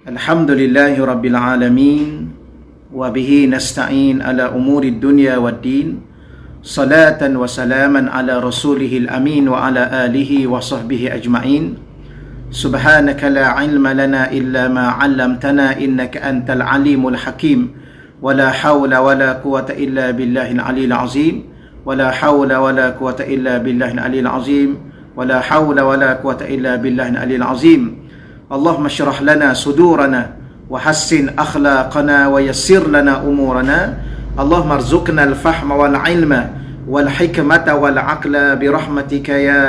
Alhamdulillahi Rabbil Alamin wa bihi nasta'in ala umuri dunya wad din. Salatan wa salaman ala rasulihil amin wa ala alihi wa sahbihi ajma'in. Subhanaka la ilma lana illa ma 'allamtana innaka antal alimul hakim. Wa la hawla wa la quwata illa billahil aliyil azim. Wa la hawla wa la quwata illa billahil aliyil azim. Wa la hawla wa la quwata illa billahil aliyil azim. Allahumma syrah lana sudurana wa hassin akhlaqana wa yassir lana umurana. Allahumma arzuqna al-fahma wal ilma wal hikmata wal aqla bi rahmatika ya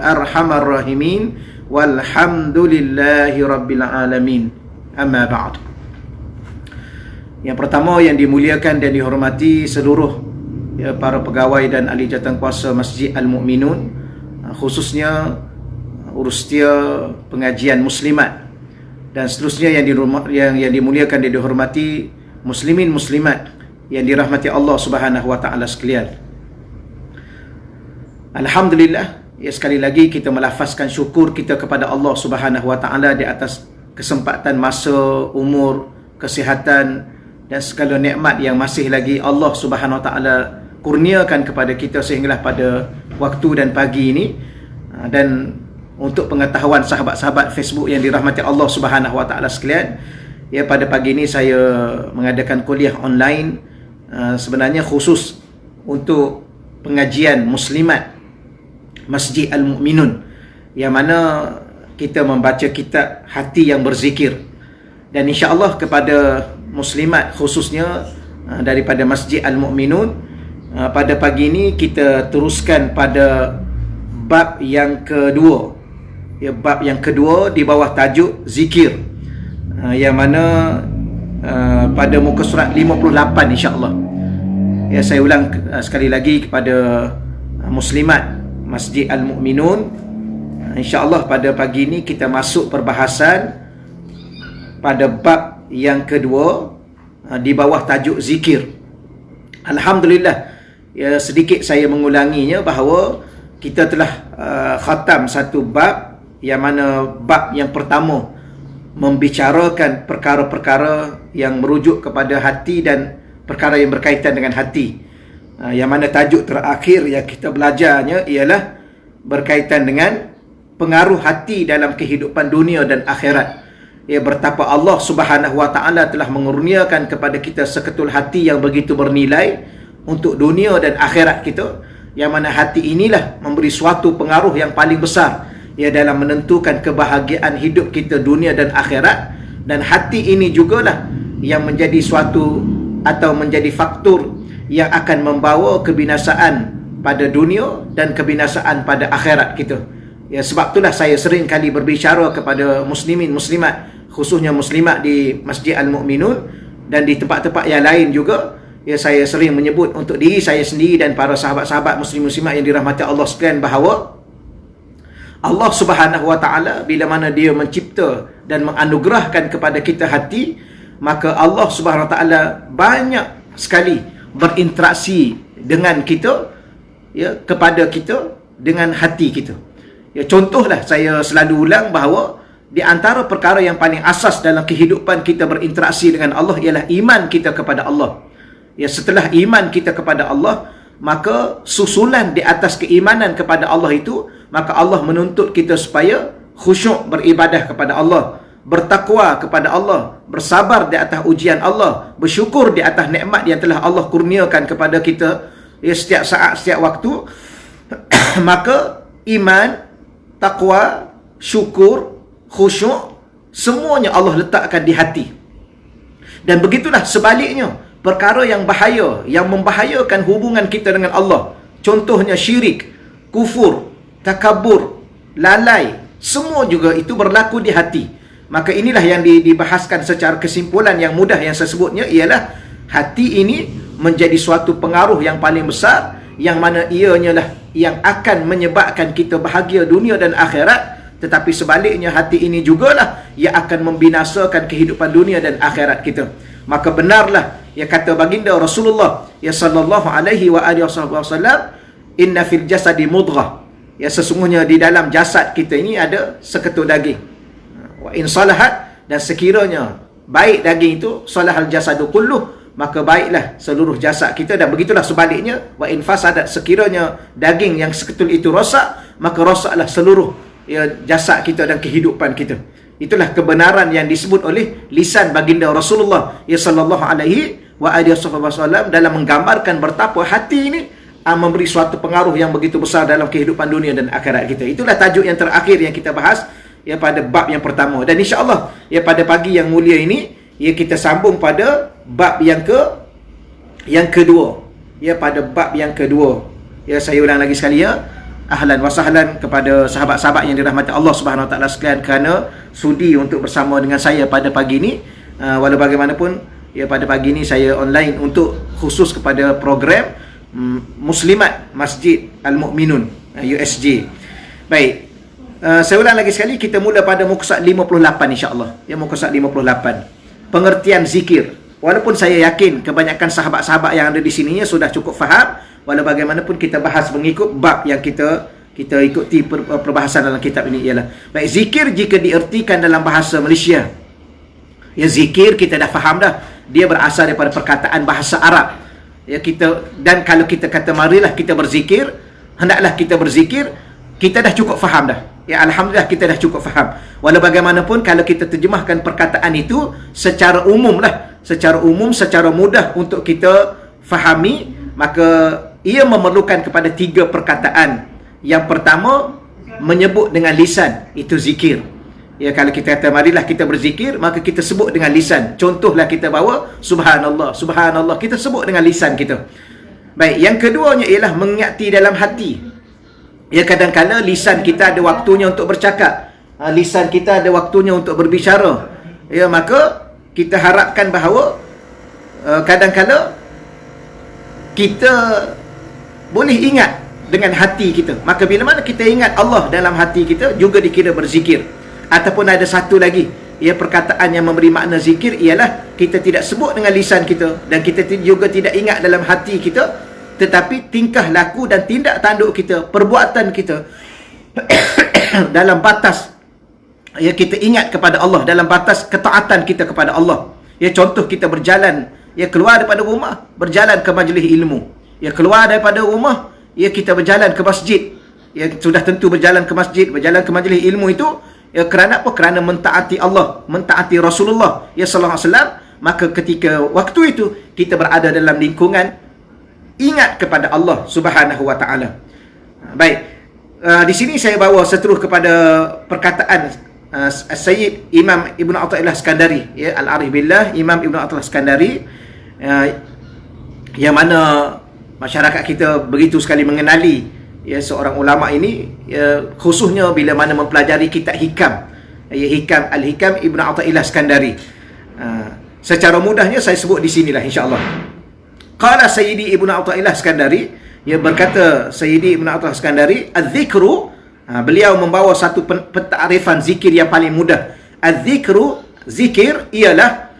arhamar rahimin. Walhamdulillahi rabbil alamin. Amma ba'd. Yang pertama yang dimuliakan dan dihormati seluruh para pegawai dan ahli jawatankuasa Masjid Al-Mu'minun, khususnya urustia pengajian muslimat dan seterusnya yang dimuliakan dan dihormati muslimin muslimat yang dirahmati Allah Subhanahu wa taala sekalian. Alhamdulillah, sekali lagi kita melafazkan syukur kita kepada Allah Subhanahu wa taala di atas kesempatan masa, umur, kesihatan dan segala nikmat yang masih lagi Allah Subhanahu wa taala kurniakan kepada kita sehinggalah pada waktu dan pagi ini. Dan untuk pengetahuan sahabat-sahabat Facebook yang dirahmati Allah Subhanahu wa taala sekalian, pada pagi ini saya mengadakan kuliah online sebenarnya khusus untuk pengajian muslimat Masjid Al-Mu'minun, yang mana kita membaca kitab Hati yang Berzikir. Dan insya-Allah kepada muslimat khususnya daripada Masjid Al-Mu'minun, pada pagi ini kita teruskan pada bab yang kedua. Bab yang kedua di bawah tajuk zikir, yang mana pada muka surat 58 insya-Allah. Saya ulang sekali lagi kepada muslimat Masjid Al-Mu'minun, insya-Allah pada pagi ini kita masuk perbahasan pada bab yang kedua di bawah tajuk zikir. Alhamdulillah, sedikit saya mengulanginya bahawa kita telah khatam satu bab, yang mana bab yang pertama membicarakan perkara-perkara yang merujuk kepada hati dan perkara yang berkaitan dengan hati. Yang mana tajuk terakhir yang kita belajarnya ialah berkaitan dengan pengaruh hati dalam kehidupan dunia dan akhirat. Betapa Allah Subhanahu wa taala telah mengurniakan kepada kita seketul hati yang begitu bernilai untuk dunia dan akhirat kita, yang mana hati inilah memberi suatu pengaruh yang paling besar dalam menentukan kebahagiaan hidup kita dunia dan akhirat. Dan hati ini jugalah yang menjadi suatu atau menjadi faktor yang akan membawa kebinasaan pada dunia dan kebinasaan pada akhirat kita. Sebab itulah saya sering kali berbicara kepada muslimin muslimat, khususnya muslimat di Masjid Al-Mu'minun dan di tempat-tempat yang lain juga. Saya sering menyebut untuk diri saya sendiri dan para sahabat-sahabat muslim muslimat yang dirahmati Allah sekalian bahawa Allah Subhanahu wa taala bila mana dia mencipta dan menganugerahkan kepada kita hati, maka Allah Subhanahu wa taala banyak sekali berinteraksi dengan kita, kepada kita dengan hati kita. Contohlah saya selalu ulang bahawa di antara perkara yang paling asas dalam kehidupan kita berinteraksi dengan Allah ialah iman kita kepada Allah. Setelah iman kita kepada Allah, maka susulan di atas keimanan kepada Allah itu, maka Allah menuntut kita supaya khusyuk beribadah kepada Allah, bertakwa kepada Allah, bersabar di atas ujian Allah, bersyukur di atas nikmat yang telah Allah kurniakan kepada kita setiap saat, setiap waktu. Maka iman, takwa, syukur, khusyuk, semuanya Allah letakkan di hati. Dan begitulah sebaliknya, perkara yang bahaya, yang membahayakan hubungan kita dengan Allah, contohnya syirik, kufur, takabur, lalai, semua juga itu berlaku di hati. Maka inilah yang dibahaskan secara kesimpulan yang mudah yang saya sebutnya, ialah hati ini menjadi suatu pengaruh yang paling besar, yang mana ianya lah yang akan menyebabkan kita bahagia dunia dan akhirat. Tetapi sebaliknya, hati ini jugalah yang akan membinasakan kehidupan dunia dan akhirat kita. Maka benarlah kata baginda Rasulullah sallallahu alaihi wa alihi wasallam, inna fil jasadi mudghah, sesungguhnya di dalam jasad kita ini ada seketul daging. Wa in salahat Dan sekiranya baik daging itu, salahal jasadu kulluh, maka baiklah seluruh jasad kita. Dan begitulah sebaliknya, wa in fasadat, sekiranya daging yang seketul itu rosak, maka rosaklah seluruh jasad kita dan kehidupan kita. Itulah kebenaran yang disebut oleh lisan baginda Rasulullah sallallahu alaihi wasallam dalam menggambarkan betapa hati ini memberi suatu pengaruh yang begitu besar dalam kehidupan dunia dan akhirat kita. Itulah tajuk yang terakhir yang kita bahas pada bab yang pertama. Dan insya-Allah pada pagi yang mulia ini kita sambung pada bab yang kedua. Pada bab yang kedua. Saya ulang lagi sekali ahlan wa sahlan kepada sahabat-sahabat yang dirahmati Allah Subhanahu wa taala sekalian kerana sudi untuk bersama dengan saya pada pagi ini. Walau bagaimanapun pada pagi ini saya online untuk khusus kepada program Muslimat Masjid Al-Mu'minun USJ. Baik. Saya ulang lagi sekali, kita mula pada muka surat 58 insya-Allah. Muka surat 58. Pengertian zikir. Walaupun saya yakin kebanyakan sahabat-sahabat yang ada di sininya sudah cukup faham, walau bagaimanapun kita bahas mengikut bab yang kita ikuti perbahasan dalam kitab ini ialah. Baik, zikir jika diertikan dalam bahasa Malaysia. Zikir kita dah faham dah. Dia berasal daripada perkataan bahasa Arab. Dan kalau kita kata marilah kita berzikir, hendaklah kita berzikir, kita dah cukup faham dah. Alhamdulillah kita dah cukup faham. Walau bagaimanapun kalau kita terjemahkan perkataan itu secara umum lah, secara umum, secara mudah untuk kita fahami, maka ia memerlukan kepada 3 perkataan. Yang pertama, menyebut dengan lisan, itu zikir. Kalau kita kata marilah kita berzikir, maka kita sebut dengan lisan. Contohlah kita bawa subhanallah, subhanallah, kita sebut dengan lisan kita. Baik, yang keduanya ialah mengingati dalam hati. Kadang-kadang lisan kita ada waktunya untuk bercakap, lisan kita ada waktunya untuk berbicara. Maka kita harapkan bahawa kadang-kadang kita boleh ingat dengan hati kita. Maka bila mana kita ingat Allah dalam hati kita, juga dikira berzikir. Ataupun ada satu lagi, perkataan yang memberi makna zikir ialah kita tidak sebut dengan lisan kita, dan kita juga tidak ingat dalam hati kita, tetapi tingkah laku dan tindak tanduk kita, perbuatan kita dalam batas kita ingat kepada Allah, dalam batas ketaatan kita kepada Allah. Contoh kita berjalan, keluar daripada rumah, berjalan ke majlis ilmu. Keluar daripada rumah, kita berjalan ke masjid. Sudah tentu berjalan ke masjid, berjalan ke majlis ilmu itu kerana apa? Kerana mentaati Allah, mentaati Rasulullah sallallahu alaihi wasallam. Maka ketika waktu itu kita berada dalam lingkungan ingat kepada Allah Subhanahu wa taala. Baik. Di sini saya bawa seterus kepada perkataan Sayyid Imam Ibn Athaillah Skandari, Al-Arif Billah, Imam Ibn Athaillah Skandari, yang mana masyarakat kita begitu sekali mengenali seorang ulama ini, khususnya bila mana mempelajari kitab hikam, Hikam Al-Hikam Ibn Athaillah Skandari. Secara mudahnya saya sebut di sinilah insya-Allah. Qala Sayyidi Ibn Athaillah Skandari, berkata Sayyidi Ibn Athaillah Skandari, az-zikru, beliau membawa satu pentarifan zikir yang paling mudah. Az-zikru, zikir ialah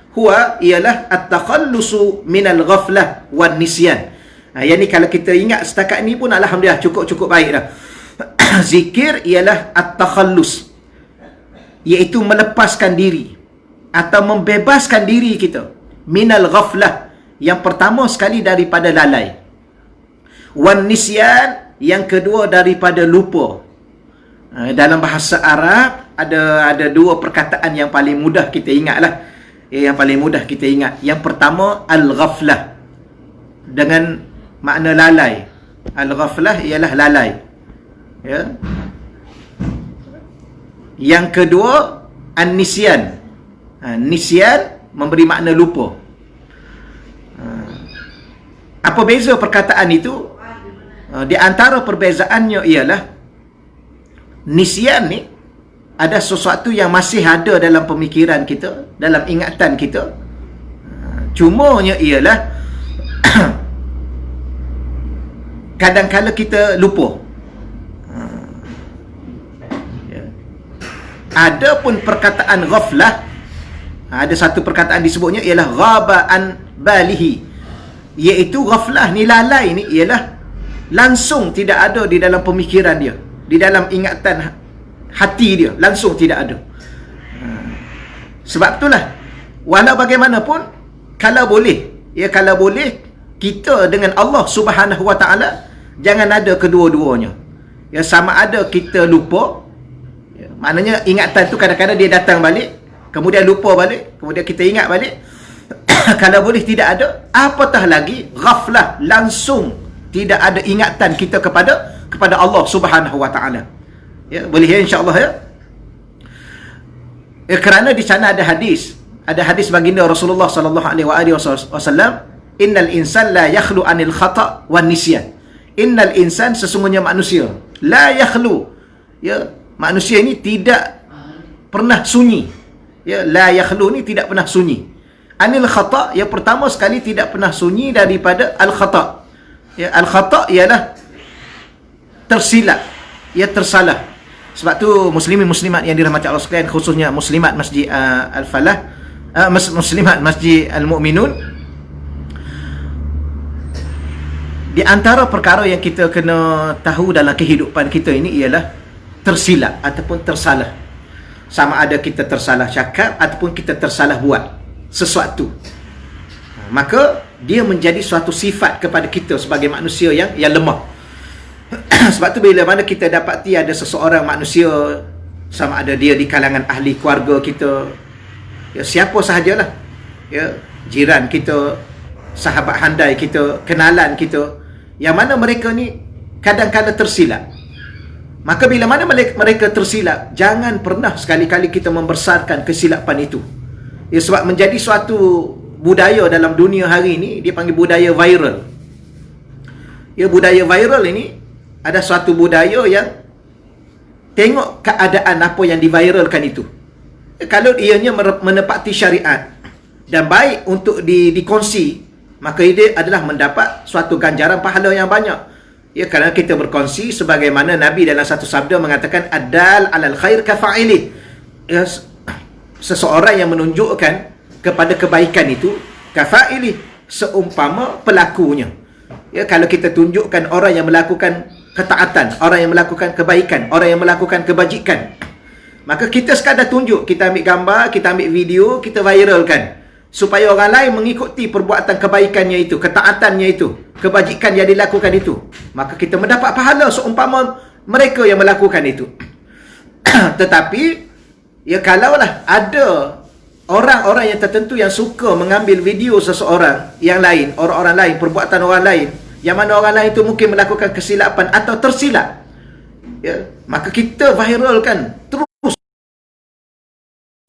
at-takhallusu minal ghaflah wan nisyan. Yang ni kalau kita ingat setakat ni pun alhamdulillah cukup baik dah. Zikir ialah at-takhallus, iaitu melepaskan diri atau membebaskan diri kita minal ghaflah, yang pertama sekali daripada lalai, wan nisyan, yang kedua daripada lupa. Dalam bahasa Arab ada 2 perkataan yang paling mudah kita ingatlah. Yang paling mudah kita ingat, yang pertama al-ghaflah, dengan makna lalai. Al-ghaflah ialah lalai. Yang kedua an-nisyan. Nisyan memberi makna lupa. Apa beza perkataan itu? Di antara perbezaannya ialah nisyan ni ada sesuatu yang masih ada dalam pemikiran kita, dalam ingatan kita. Cumanya ialah kadang-kala kita lupa. Ada pun perkataan ghaflah, ada satu perkataan disebutnya ialah ghaba'an balihi, iaitu ghaflah ni, lalai ni ialah langsung tidak ada di dalam pemikiran dia, di dalam ingatan hati dia, langsung tidak ada. Sebab itulah, walau bagaimanapun, kalau boleh, kalau boleh, kita dengan Allah Subhanahu Wa Taala jangan ada kedua-duanya. Sama ada kita lupa, maknanya ingatan tu kadang-kadang dia datang balik, kemudian lupa balik, kemudian kita ingat balik. Kalau boleh tidak ada, apatah lagi ghaflah, langsung tidak ada ingatan kita kepada Allah Subhanahu Wa Taala. Boleh insya-Allah kerana di sana ada hadis baginda Rasulullah sallallahu alaihi wasallam, innal insan la yakhlu anil khata' wan nisyan. Innal insan, sesungguhnya manusia, la yakhlu, manusia ini tidak pernah sunyi. La yakhlu ni tidak pernah sunyi. Anil khata', yang pertama sekali tidak pernah sunyi daripada al khata'. Al-khata' ialah tersilap, tersalah. Sebab tu muslimin muslimat yang dirahmati Allah sekalian, khususnya muslimat Masjid Al-Falah, muslimat Masjid Al-Mu'minun, di antara perkara yang kita kena tahu dalam kehidupan kita ini ialah tersilap ataupun tersalah. Sama ada kita tersalah cakap ataupun kita tersalah buat sesuatu, maka dia menjadi suatu sifat kepada kita sebagai manusia yang lemah. Sebab tu bila mana kita dapati ada seseorang manusia, sama ada dia di kalangan ahli keluarga kita, siapa sahajalah, jiran kita, sahabat handai kita, kenalan kita, yang mana mereka ni kadang-kadang tersilap, maka bila mana mereka tersilap, jangan pernah sekali-kali kita membesarkan kesilapan itu. Sebab menjadi suatu budaya dalam dunia hari ini, dia panggil budaya viral. Budaya viral ini ada suatu budaya yang tengok keadaan apa yang diviralkan itu. Kalau ianya menepati syariat dan baik untuk dikongsi, maka dia adalah mendapat suatu ganjaran pahala yang banyak. Kerana kita berkongsi, sebagaimana Nabi dalam satu sabda mengatakan, adal alal khair kafa'ili. Seseorang yang menunjukkan kepada kebaikan itu, kafa'ili, seumpama pelakunya. Kalau kita tunjukkan orang yang melakukan ketaatan, orang yang melakukan kebaikan, orang yang melakukan kebajikan, maka kita sekadar tunjuk, kita ambil gambar, kita ambil video, kita viralkan, supaya orang lain mengikuti perbuatan kebaikannya itu, ketaatannya itu, kebajikan yang dilakukan itu, maka kita mendapat pahala seumpama mereka yang melakukan itu. Tetapi kalaulah ada orang-orang yang tertentu yang suka mengambil video seseorang yang lain, orang-orang lain, perbuatan orang lain, yang mana orang lain itu mungkin melakukan kesilapan atau tersilap, maka kita viralkan terus.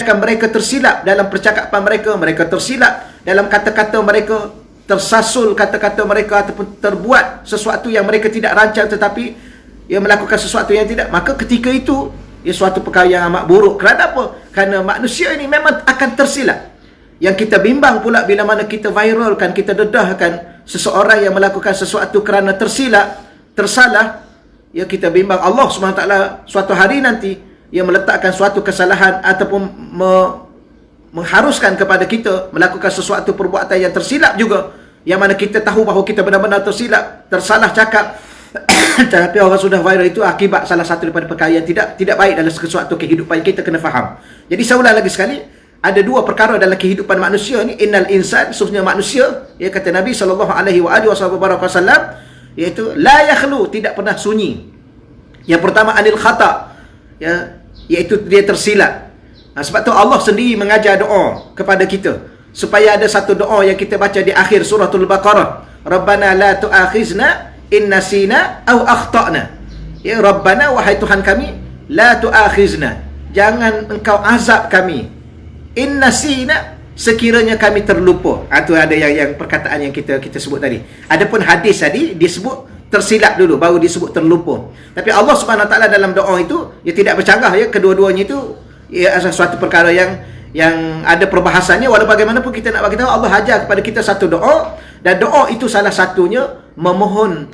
Mereka tersilap dalam percakapan mereka, mereka tersilap dalam kata-kata mereka, tersasul kata-kata mereka, ataupun terbuat sesuatu yang mereka tidak rancang, tetapi melakukan sesuatu yang tidak, maka ketika itu suatu perkara yang amat buruk. Kerana apa? Kerana manusia ini memang akan tersilap. Yang kita bimbang pula bila mana kita viralkan, kita dedahkan seseorang yang melakukan sesuatu kerana tersilap, tersalah, kita bimbang Allah SWT suatu hari nanti meletakkan suatu kesalahan ataupun mengharuskan kepada kita melakukan sesuatu perbuatan yang tersilap juga, yang mana kita tahu bahawa kita benar-benar tersilap, tersalah cakap, tapi orang sudah viral, itu akibat salah satu daripada perkara yang tidak baik dalam sesuatu kehidupan. Kita kena faham. Jadi saya ulang lagi sekali, ada dua perkara dalam kehidupan manusia ni. Innal insan, sesungguhnya manusia, kata Nabi SAW, iaitu la yakhlu, tidak pernah sunyi. Yang pertama anil khata', iaitu dia tersilap. Sebab tu Allah sendiri mengajar doa kepada kita, supaya ada satu doa yang kita baca di akhir suratul Baqarah, Rabbana la tu'akhizna in nasina aw akhtana. Rabbana, wahai Tuhan kami, la tu'akhizna, jangan engkau azab kami, in nasina, sekiranya kami terlupa. Itu ada yang perkataan yang kita sebut tadi. Adapun hadis tadi disebut tersilap dulu, baru disebut terlupa. Tapi Allah Subhanahu Wa Taala dalam doa itu tidak bercanggah, kedua-duanya itu suatu perkara yang ada perbahasannya. Walau bagaimanapun kita nak bagi tahu, Allah ajar kepada kita satu doa, dan doa itu salah satunya memohon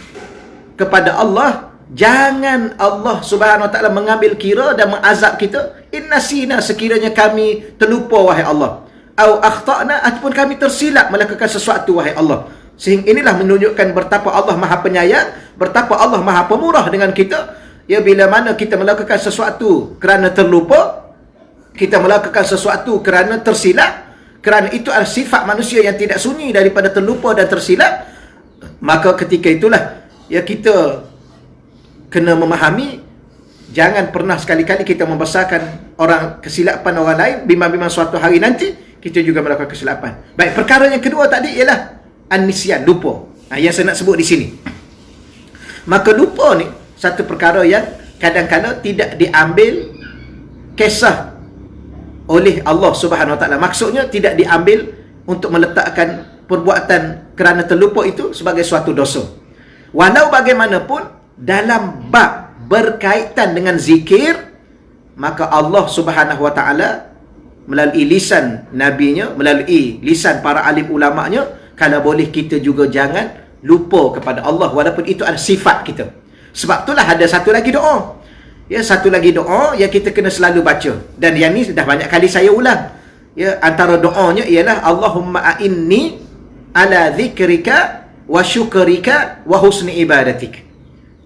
kepada Allah, jangan Allah Subhanahu Wa Taala mengambil kira dan mengazab kita, innasina, sekiranya kami terlupa wahai Allah, au akhtana, ataupun kami tersilap melakukan sesuatu wahai Allah. Sehingga inilah menunjukkan betapa Allah Maha Penyayang, betapa Allah Maha Pemurah dengan kita. Bila mana kita melakukan sesuatu kerana terlupa, kita melakukan sesuatu kerana tersilap, kerana itu adalah sifat manusia yang tidak sunyi daripada terlupa dan tersilap, maka ketika itulah ya kita kena memahami, jangan pernah sekali-kali kita membesarkan orang kesilapan orang lain, bimbang-bimbang suatu hari nanti kita juga melakukan kesilapan. Baik, perkara yang kedua tadi ialah an-nisyan, lupa. Yang saya nak sebut di sini. Maka lupa ni satu perkara yang kadang-kadang tidak diambil kisah oleh Allah Subhanahu Wa Taala. Maksudnya tidak diambil untuk meletakkan perbuatan kerana terlupa itu sebagai suatu dosa. Walau bagaimanapun dalam bab berkaitan dengan zikir, maka Allah Subhanahu Wa Taala melalui lisan nabinya, melalui lisan para alim ulamanya, kalau boleh kita juga jangan lupa kepada Allah walaupun itu adalah sifat kita. Sebab itulah ada satu lagi doa. Ya, satu lagi doa yang kita kena selalu baca. Dan yang ni dah banyak kali saya ulang. Ya, antara doanya ialah Allahumma a'inni ala zikrika wa syukrika wa husni ibadatik.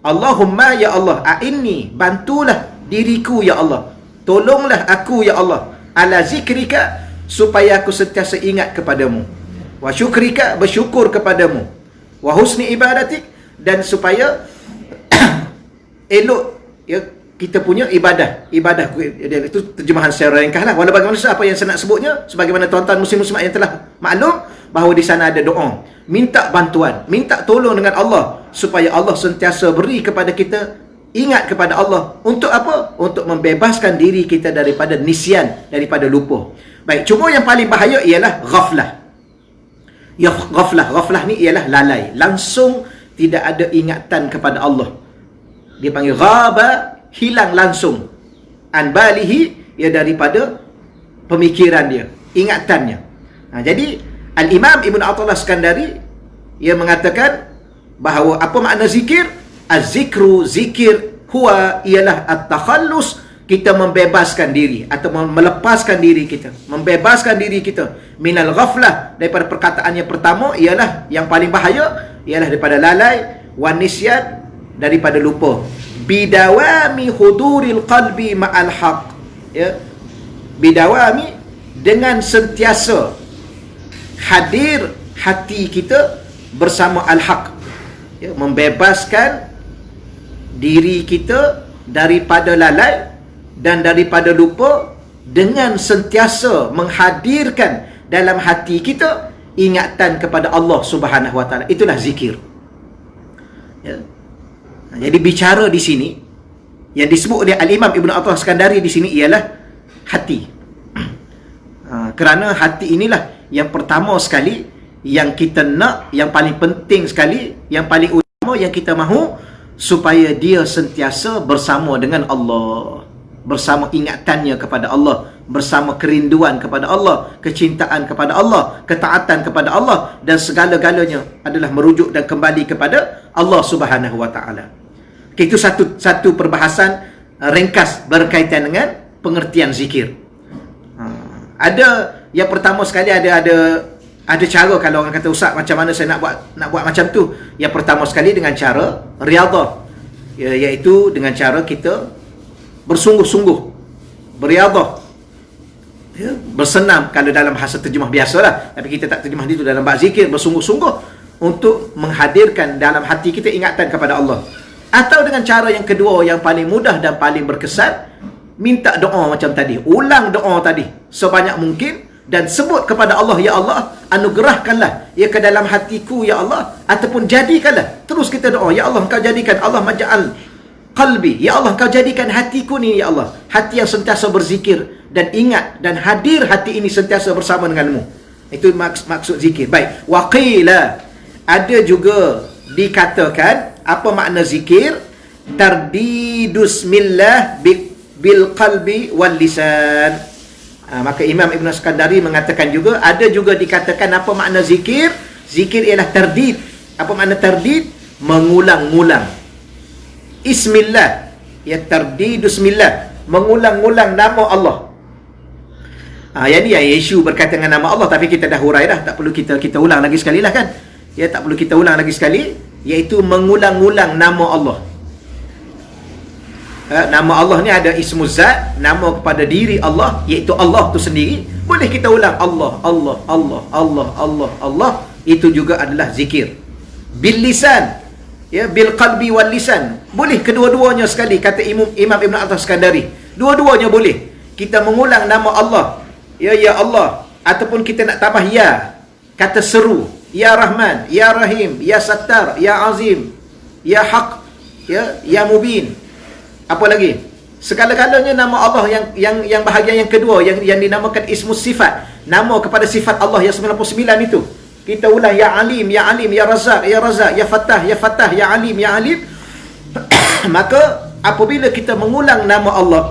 Allahumma ya Allah, a'inni, bantulah diriku ya Allah. Tolonglah aku ya Allah. Ala zikrika, supaya aku sentiasa ingat kepadamu. Wa syukrika, bersyukur kepadamu. Wa husni ibadatik, dan supaya elok ya kita punya ibadah itu terjemahan secara ringkas lah. Walau bagaimana apa yang saya nak sebutnya, sebagaimana tuan-tuan muslim-muslimat yang telah maklum bahawa di sana ada doa, minta bantuan, minta tolong dengan Allah, supaya Allah sentiasa beri kepada kita ingat kepada Allah. Untuk apa? Untuk membebaskan diri kita daripada nisyan, daripada lupa. Baik, cuma yang paling bahaya ialah ghaflah. Ya, ghaflah ni ialah lalai, langsung tidak ada ingatan kepada Allah. Dia panggil ghaba, hilang langsung. An balihi, ya daripada pemikiran dia, ingatannya. Jadi Al-Imam Ibn Athaillah Skandari ia mengatakan bahawa apa makna zikir? Az-zikru, zikir, huwa ialah at-takhallus, kita membebaskan diri atau melepaskan diri kita, membebaskan diri kita minal ghaflah, daripada perkataan yang pertama ialah yang paling bahaya, ialah daripada lalai, wan nisyan, daripada lupa. Bidawami huduril qalbi ma'al haq, ya, bidawami, dengan sentiasa hadir hati kita bersama al-haq, ya, membebaskan diri kita daripada lalai dan daripada lupa, dengan sentiasa menghadirkan dalam hati kita ingatan kepada Allah Subhanahu Wa Taala. Itulah zikir, ya. Jadi bicara di sini yang disebut oleh Al-Imam Ibn Athaillah Skandari di sini ialah hati. Kerana hati inilah yang pertama sekali yang kita nak, yang paling penting sekali, yang paling utama yang kita mahu, supaya dia sentiasa bersama dengan Allah, bersama ingatannya kepada Allah, bersama kerinduan kepada Allah, kecintaan kepada Allah, ketaatan kepada Allah, dan segala-galanya adalah merujuk dan kembali kepada Allah Subhanahu Wa Taala. Itu satu perbahasan ringkas berkaitan dengan pengertian zikir. Ada yang pertama sekali ada cara, kalau orang kata ustaz macam mana saya nak buat macam tu. Yang pertama sekali dengan cara riyadhah, iaitu dengan cara kita bersungguh-sungguh, berriyadhah, ya, bersenam kalau dalam bahasa terjemah biasalah, tapi kita tak terjemah itu dalam bab zikir, bersungguh-sungguh untuk menghadirkan dalam hati kita ingatan kepada Allah. Atau dengan cara yang kedua yang paling mudah dan paling berkesan, minta doa macam tadi, ulang doa tadi sebanyak mungkin, dan sebut kepada Allah, ya Allah, anugerahkanlah ia ke dalam hatiku ya Allah, ataupun jadikanlah, terus kita doa, ya Allah engkau jadikan, Allah maj'al qalbi, ya Allah engkau jadikan hatiku ni ya Allah, hati yang sentiasa berzikir dan ingat dan hadir hati ini sentiasa bersama denganmu. Itu maksud zikir. Baik, waqila, ada juga dikatakan apa makna zikir? Tardidus millah bil qalbi wal lisan. Maka Imam Ibn Skandari mengatakan juga, ada juga dikatakan apa makna zikir? Zikir ialah tardid. Apa makna tardid? Mengulang-ulang ismillah, ya, tardidus millah, mengulang-ulang nama Allah. Yang ni yang isu berkaitan dengan nama Allah, tapi kita dah hurai dah, tak perlu kita ulang lagi sekali lah kan. Ya, tak perlu kita ulang lagi sekali, iaitu mengulang-ulang nama Allah. Nama Allah ni ada ismu zat, nama kepada diri Allah, iaitu Allah tu sendiri. Boleh kita ulang Allah, Allah, Allah, Allah, Allah, Allah. Itu juga adalah zikir. Bil lisan, ya, bil qalbi wal lisan. Boleh kedua-duanya sekali, kata Imam Ibn Al-Iskandari. Dua-duanya boleh. Kita mengulang nama Allah, ya, ya Allah, ataupun kita nak tambah ya, kata seru, ya Rahman, ya Rahim, ya Sattar, ya Azim, ya Haq, ya Mubin. Apa lagi? Segala-galanya nama Allah yang bahagian yang kedua yang dinamakan ismus sifat. Nama kepada sifat Allah yang 99 itu. Kita ulang ya Alim, ya Alim, ya Razak, ya Razak, ya Fattah, ya Fattah, ya Alim, ya Alim. Maka apabila kita mengulang nama Allah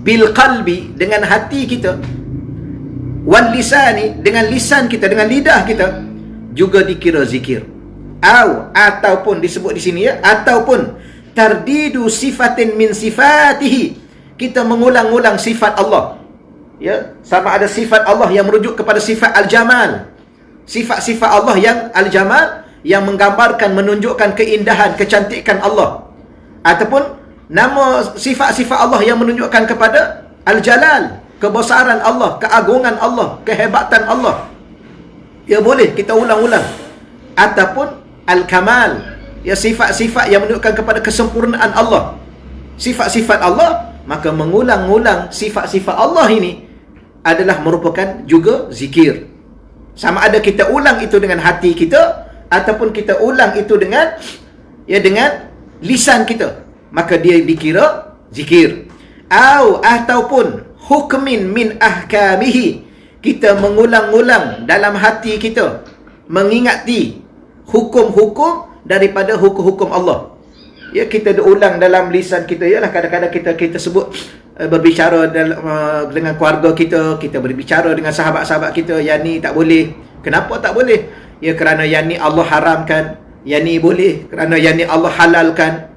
bil qalbi, dengan hati kita, wal lisani, dengan lisan kita, dengan lidah kita, juga dikira zikir. Ataupun disebut di sini, ya, ataupun tardidu sifatin min sifatihi, kita mengulang-ulang sifat Allah, ya, sama ada sifat Allah yang merujuk kepada sifat al-jamal, sifat-sifat Allah yang al-jamal, yang menggambarkan, menunjukkan keindahan, kecantikan Allah, ataupun nama sifat-sifat Allah yang menunjukkan kepada al-jalal, kebesaran Allah, keagungan Allah, kehebatan Allah, ya, boleh kita ulang-ulang. Ataupun al-kamal, ya, sifat-sifat yang menunjukkan kepada kesempurnaan Allah, sifat-sifat Allah. Maka mengulang-ulang sifat-sifat Allah ini adalah merupakan juga zikir. Sama ada kita ulang itu dengan hati kita, ataupun kita ulang itu dengan, ya, dengan lisan kita, maka dia dikira zikir. Ataupun hukmin min ahkamihi, kita mengulang-ulang dalam hati kita, mengingati hukum-hukum daripada hukum-hukum Allah. Ya, kita ulang dalam lisan kita, ialah kadang-kadang kita sebut, berbicara dengan keluarga kita, kita berbicara dengan sahabat-sahabat kita, yang ni tak boleh. Kenapa tak boleh? Ya, kerana yang ni Allah haramkan, yang ni boleh kerana yang ni Allah halalkan.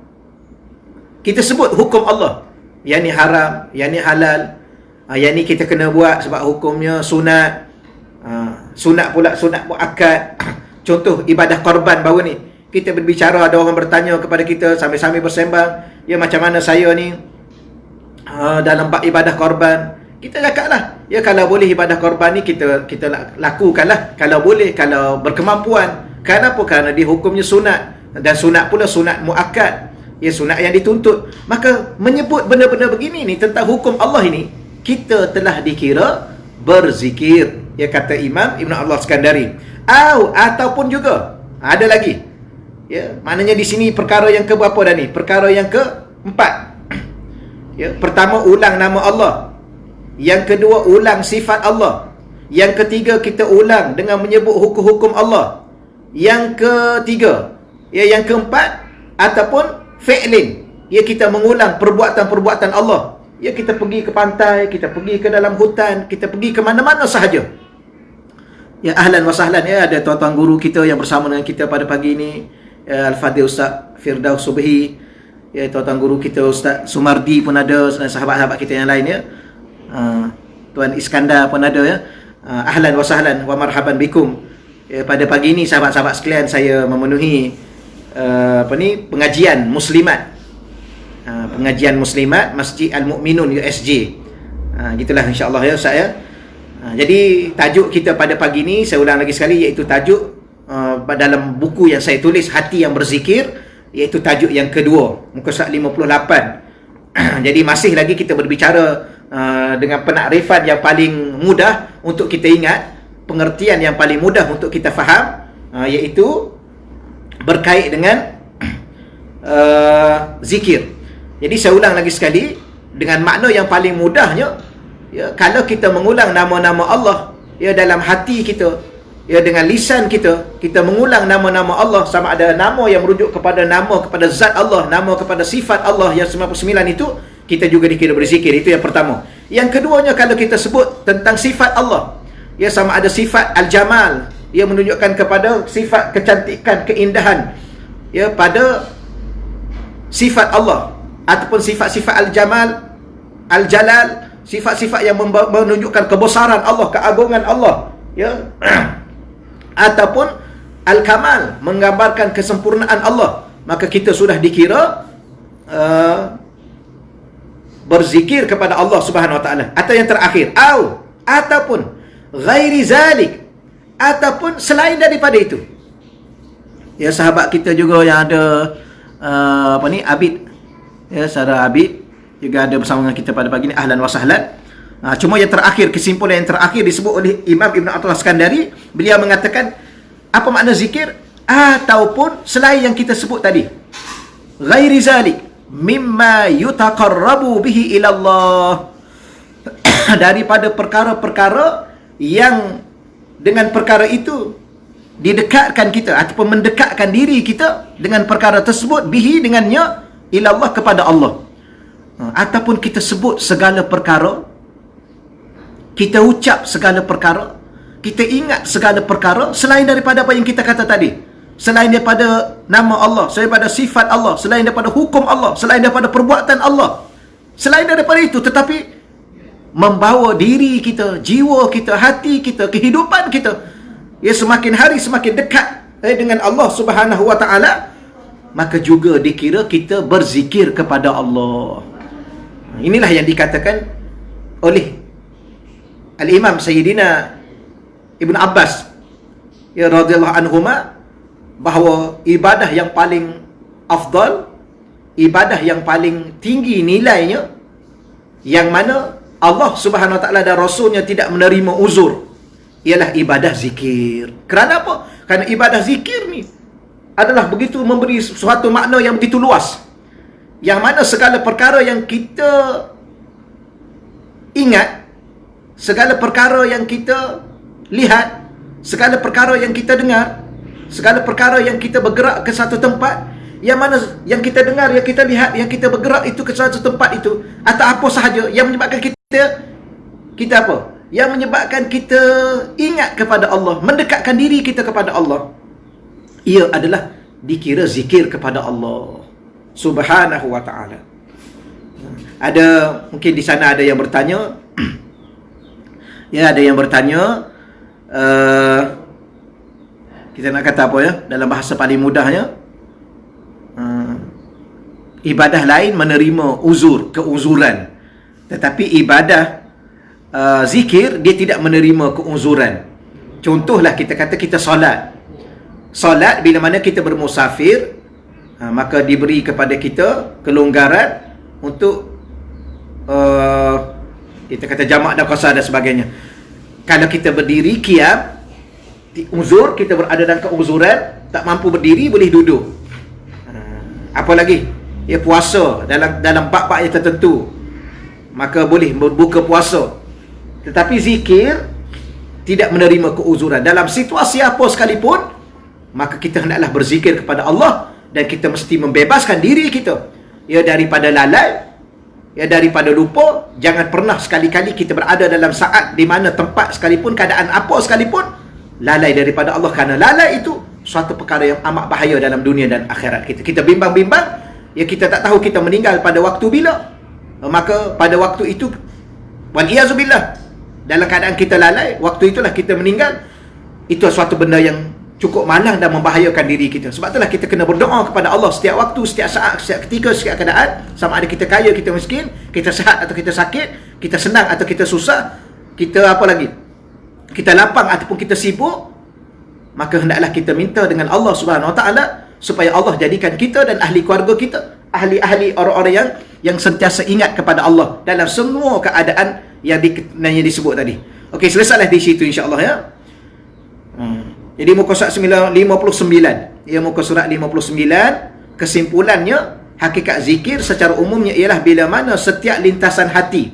Kita sebut hukum Allah, yang ni haram, yang ni halal, yang ni kita kena buat sebab hukumnya sunat. Sunat pula, sunat muakkad. Contoh ibadah korban baru ni, kita berbicara, ada orang bertanya kepada kita sambil-sambil bersembang, ya, macam mana saya ni dalam bab ibadah korban. Kita cakaplah, ya, kalau boleh ibadah korban ni kita lakukanlah, kalau boleh, kalau berkemampuan. Kenapa? Kerana dia hukumnya sunat, dan sunat pula sunat muakkad, ya, sunat yang dituntut. Maka menyebut benda-benda begini ni tentang hukum Allah ini, kita telah dikira berzikir, ya, kata Imam Ibn Al-Iskandari. Ataupun juga ada lagi, ya, maknanya di sini perkara yang keberapa dah ni? Perkara yang keempat. Ya, pertama ulang nama Allah, yang kedua ulang sifat Allah, yang ketiga kita ulang dengan menyebut hukum-hukum Allah, yang ketiga, ya, yang keempat ataupun fi'lin, ya, kita mengulang perbuatan-perbuatan Allah. Ya, kita pergi ke pantai, kita pergi ke dalam hutan, kita pergi ke mana-mana sahaja. Ya, ahlan wa sahlan, ya, ada tuan-tuan guru kita yang bersama dengan kita pada pagi ini, ya, Al-Fadhil Ustaz Firdaus Subhi, ya, tuan-tuan guru kita Ustaz Sumardi pun ada, dan sahabat-sahabat kita yang lain, ya, Tuan Iskandar pun ada, ya. Ahlan wa sahlan wa marhaban bikum. Ya, pada pagi ini sahabat-sahabat sekalian, saya memenuhi pengajian muslimat, pengajian muslimat Masjid Al-Mu'minun USJ. Gitulah insya-Allah, ya, Ustaz, ya. Jadi tajuk kita pada pagi ini, saya ulang lagi sekali, iaitu tajuk dalam buku yang saya tulis, Hati yang Berzikir, iaitu tajuk yang kedua, muka surat 58. Jadi masih lagi kita berbicara dengan penakrifan yang paling mudah untuk kita ingat, pengertian yang paling mudah untuk kita faham, iaitu berkait dengan zikir. Jadi saya ulang lagi sekali dengan makna yang paling mudahnya, ya, kalau kita mengulang nama-nama Allah, ya, dalam hati kita, ya, dengan lisan kita, kita mengulang nama-nama Allah, sama ada nama yang merujuk kepada zat Allah, nama kepada sifat Allah yang 99 itu, kita juga dikira berzikir. Itu yang pertama. Yang keduanya, kalau kita sebut tentang sifat Allah, ya, sama ada sifat al-jamal, ia menunjukkan kepada sifat kecantikan, keindahan, ya, pada sifat Allah, ataupun sifat-sifat al-jamal, al-jalal, sifat-sifat yang menunjukkan kebesaran Allah, keagungan Allah, ya, ataupun al-kamal, menggambarkan kesempurnaan Allah, maka kita sudah dikira berzikir kepada Allah Subhanahu wa taala. Atau yang terakhir, ataupun ghairi zalik, ataupun selain daripada itu. Ya, sahabat kita juga yang ada Abid, ya, saudara Abid juga ada bersama dengan kita pada pagi ni. Ahlan wa sahlan. Cuma yang terakhir, kesimpulan yang terakhir disebut oleh Imam Ibn Athaillah Skandari, beliau mengatakan apa makna zikir? Ataupun selain yang kita sebut tadi, ghairi zalik mimma yutaqarrabu bihi ila Allah, daripada perkara-perkara yang dengan perkara itu didekatkan kita ataupun mendekatkan diri kita dengan perkara tersebut, bihi dengannya, ila Allah, kepada Allah. Ataupun kita sebut segala perkara, kita ucap segala perkara, kita ingat segala perkara selain daripada apa yang kita kata tadi, selain daripada nama Allah, selain daripada sifat Allah, selain daripada hukum Allah, selain daripada perbuatan Allah, selain daripada itu, tetapi membawa diri kita, jiwa kita, hati kita, kehidupan kita, ya, semakin hari semakin dekat dengan Allah Subhanahu wa taala, maka juga dikira kita berzikir kepada Allah. Inilah yang dikatakan oleh Al-Imam Sayyidina Ibn Abbas, ya, radhiyallahu anhuma, bahawa ibadah yang paling afdal, ibadah yang paling tinggi nilainya, yang mana Allah Subhanahu wa taala dan Rasulnya tidak menerima uzur, ialah ibadah zikir. Kerana apa? Kerana ibadah zikir ni adalah begitu, memberi suatu makna yang begitu luas, yang mana segala perkara yang kita ingat, segala perkara yang kita lihat, segala perkara yang kita dengar, segala perkara yang kita bergerak ke satu tempat, yang mana yang kita dengar, yang kita lihat, yang kita bergerak itu ke satu tempat itu, atau apa sahaja yang menyebabkan kita apa? Yang menyebabkan kita ingat kepada Allah, mendekatkan diri kita kepada Allah, ia adalah dikira zikir kepada Allah Subhanahu wa ta'ala. Ada, mungkin di sana ada yang bertanya, ya, ada yang bertanya, kita nak kata apa, ya, dalam bahasa paling mudahnya, ibadah lain menerima uzur, keuzuran, tetapi ibadah zikir dia tidak menerima keuzuran. Contohlah, kita kata kita solat. Solat bila mana kita bermusafir, maka diberi kepada kita kelonggaran untuk kita kata jamak dan qasar dan sebagainya. Kalau kita berdiri qiyam, uzur, kita berada dalam keuzuran, tak mampu berdiri, boleh duduk. Apa lagi? Ya, puasa dalam bab-bab yang tertentu, maka boleh berbuka puasa. Tetapi zikir tidak menerima keuzuran. Dalam situasi apa sekalipun, maka kita hendaklah berzikir kepada Allah, dan kita mesti membebaskan diri kita, ya, daripada lalai, ya, daripada lupa. Jangan pernah sekali-kali kita berada dalam saat di mana tempat sekalipun, keadaan apa sekalipun, lalai daripada Allah. Kerana lalai itu suatu perkara yang amat bahaya dalam dunia dan akhirat kita. Kita bimbang-bimbang, ya, kita tak tahu kita meninggal pada waktu bila, maka pada waktu itu, wal-iyazubillah, dalam keadaan kita lalai, waktu itulah kita meninggal. Itu suatu benda yang cukup malang dan membahayakan diri kita. Sebab itulah kita kena berdoa kepada Allah setiap waktu, setiap saat, setiap ketika, setiap keadaan. Sama ada kita kaya, kita miskin, kita sihat atau kita sakit, kita senang atau kita susah, kita apa lagi, kita lapang ataupun kita sibuk, maka hendaklah kita minta dengan Allah Subhanahu wa taala supaya Allah jadikan kita dan ahli keluarga kita ahli-ahli, orang-orang yang sentiasa ingat kepada Allah dalam semua keadaan yang disebut tadi. Okey, selesailah di situ insya-Allah, ya. Jadi muka surat 59, ya, muka surat 59, kesimpulannya, hakikat zikir secara umumnya ialah bila mana setiap lintasan hati,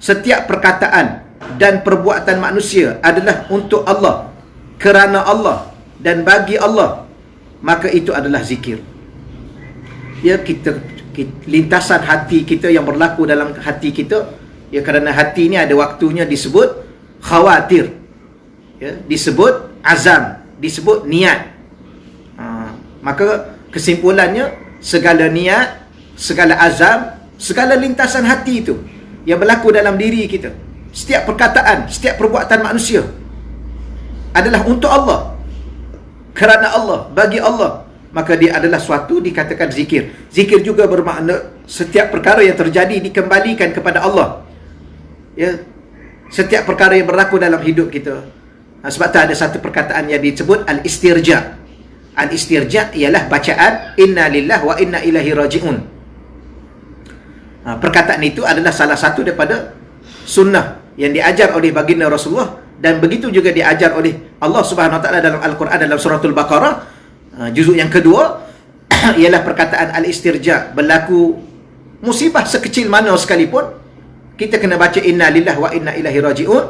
setiap perkataan dan perbuatan manusia adalah untuk Allah, kerana Allah dan bagi Allah, maka itu adalah zikir. Ya, kita lintasan hati kita yang berlaku dalam hati kita, ya, kerana hati ni ada waktunya disebut khawatir, ya, disebut azam, disebut niat. Maka kesimpulannya, segala niat, segala azam, segala lintasan hati itu yang berlaku dalam diri kita, setiap perkataan, setiap perbuatan manusia adalah untuk Allah, kerana Allah, bagi Allah, maka dia adalah suatu dikatakan zikir. Zikir juga bermakna Setiap perkara yang terjadi dikembalikan kepada Allah. Ya, setiap perkara yang berlaku dalam hidup kita. Sebab tu ada satu perkataan yang disebut al-istirja. Al-istirja ialah bacaan inna lillahi wa inna ilaihi raji'un. Perkataan itu adalah salah satu daripada sunnah yang diajar oleh baginda Rasulullah, dan begitu juga diajar oleh Allah Subhanahu Wa Taala dalam Al-Quran, dalam suratul Baqarah juzuk yang kedua. Ialah perkataan al-istirja. Berlaku musibah sekecil mana sekalipun, kita kena baca inna lillahi wa inna ilaihi raji'un,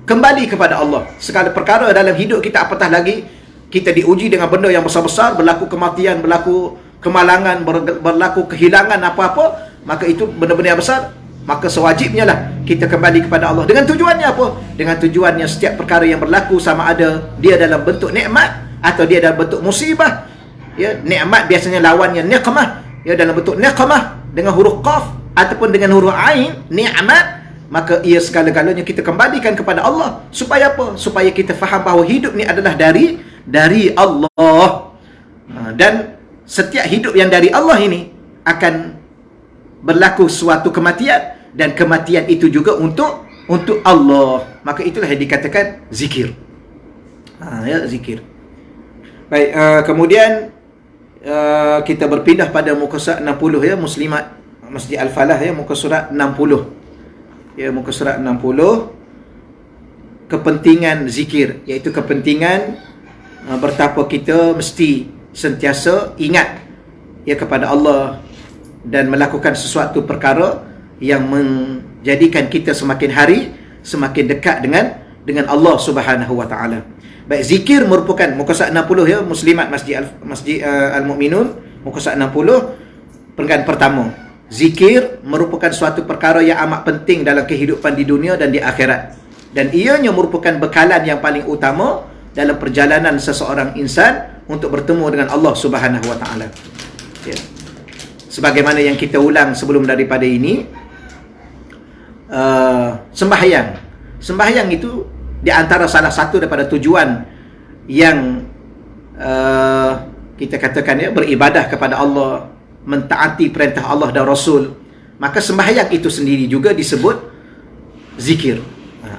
kembali kepada Allah. Segala perkara dalam hidup kita, apatah lagi kita diuji dengan benda yang besar-besar, berlaku kematian, berlaku kemalangan, berlaku kehilangan apa-apa, maka itu benda-benda yang besar, maka sewajibnya lah kita kembali kepada Allah. Dengan tujuannya apa? Dengan tujuannya setiap perkara yang berlaku, sama ada dia dalam bentuk nikmat atau dia dalam bentuk musibah. Ya, nikmat biasanya lawannya niqmah. Ya, dalam bentuk niqmah dengan huruf qaf ataupun dengan huruf ain, nikmat, maka ia segala-galanya kita kembalikan kepada Allah. Supaya apa? Supaya kita faham bahawa hidup ni adalah dari Allah. Dan setiap hidup yang dari Allah ini akan berlaku suatu kematian, dan kematian itu juga untuk Allah. Maka itulah yang dikatakan zikir. Ya, zikir. Baik, kemudian kita berpindah pada muka surat 60 ya, Muslimat Masjid Al-Falah ya, muka surat 60. Ya, muka surat 60. Kepentingan zikir, iaitu kepentingan betapa kita mesti sentiasa ingat ya kepada Allah dan melakukan sesuatu perkara yang menjadikan kita semakin hari semakin dekat dengan Allah Subhanahu Wa Taala. Baik, zikir merupakan muka surat 60 ya, Muslimat Masjid Al-Mu'minun, muka surat 60. Perenggan pertama, zikir merupakan suatu perkara yang amat penting dalam kehidupan di dunia dan di akhirat, dan ianya merupakan bekalan yang paling utama dalam perjalanan seseorang insan untuk bertemu dengan Allah Subhanahu Wa Taala. Ya. Sebagaimana yang kita ulang sebelum daripada ini, sembahyang itu di antara salah satu daripada tujuan yang kita katakan ya, beribadah kepada Allah, mentaati perintah Allah dan Rasul. Maka sembahyang itu sendiri juga disebut zikir.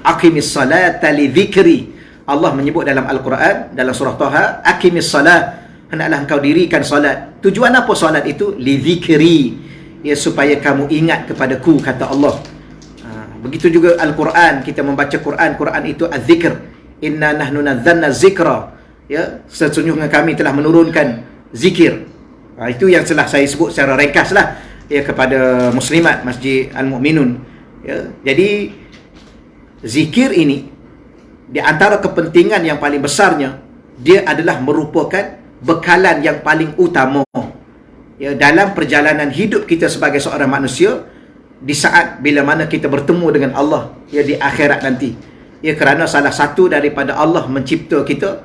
Aqimis salata li dzikri. Allah menyebut dalam Al-Quran, dalam surah Taha, aqimis salat, hendaklah engkau dirikan solat. Tujuan apa solat itu? Li dzikri, ya, supaya kamu ingat kepadaku, kata Allah. Begitu juga Al-Quran, kita membaca Quran itu az-zikr. Inna nahnu nazzalna zikra, ya, sesungguhnya kami telah menurunkan zikir. Itu yang telah saya sebut secara ringkas lah ya kepada Muslimat Masjid Al-Mu'minun ya. Jadi zikir ini di antara kepentingan yang paling besarnya, dia adalah merupakan bekalan yang paling utama ya dalam perjalanan hidup kita sebagai seorang manusia di saat bila mana kita bertemu dengan Allah ya di akhirat nanti. Ya, kerana salah satu daripada Allah mencipta kita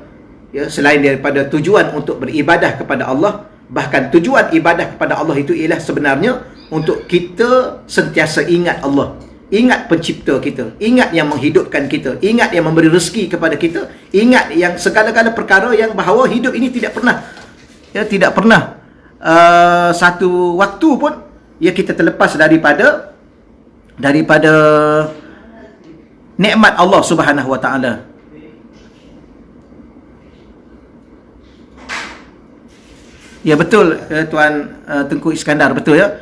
ya, selain daripada tujuan untuk beribadah kepada Allah, bahkan tujuan ibadah kepada Allah itu ialah sebenarnya untuk kita sentiasa ingat Allah, ingat pencipta kita, ingat yang menghidupkan kita, ingat yang memberi rezeki kepada kita, ingat yang segala-gala perkara yang bahawa hidup ini tidak pernah satu waktu pun ya kita terlepas daripada nikmat Allah Subhanahu Wa Taala. Ya, betul Tuan Tengku Iskandar, betul ya.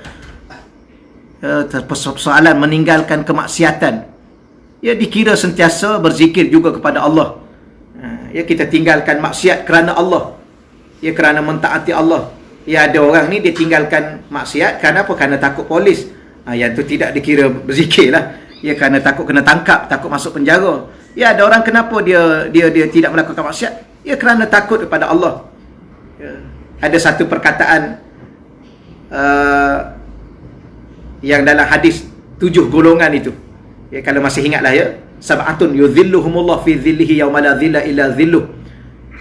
Persoalan meninggalkan kemaksiatan, ya, dikira sentiasa berzikir juga kepada Allah. Ya, kita tinggalkan maksiat kerana Allah, ya, kerana mentaati Allah. Ya, ada orang ni dia tinggalkan maksiat kerana apa? Kerana takut polis. Yang tu tidak dikira berzikir lah. Ya, kerana takut kena tangkap, takut masuk penjara. Ya, ada orang kenapa dia tidak melakukan maksiat? Ya, kerana takut kepada Allah. Ya. Ada satu perkataan yang dalam hadis 7 golongan itu. Ya, kalau masih ingatlah ya. Sab'atun yudhilluhumullah fi dhillihi yawma la dhilla illa dhilluh.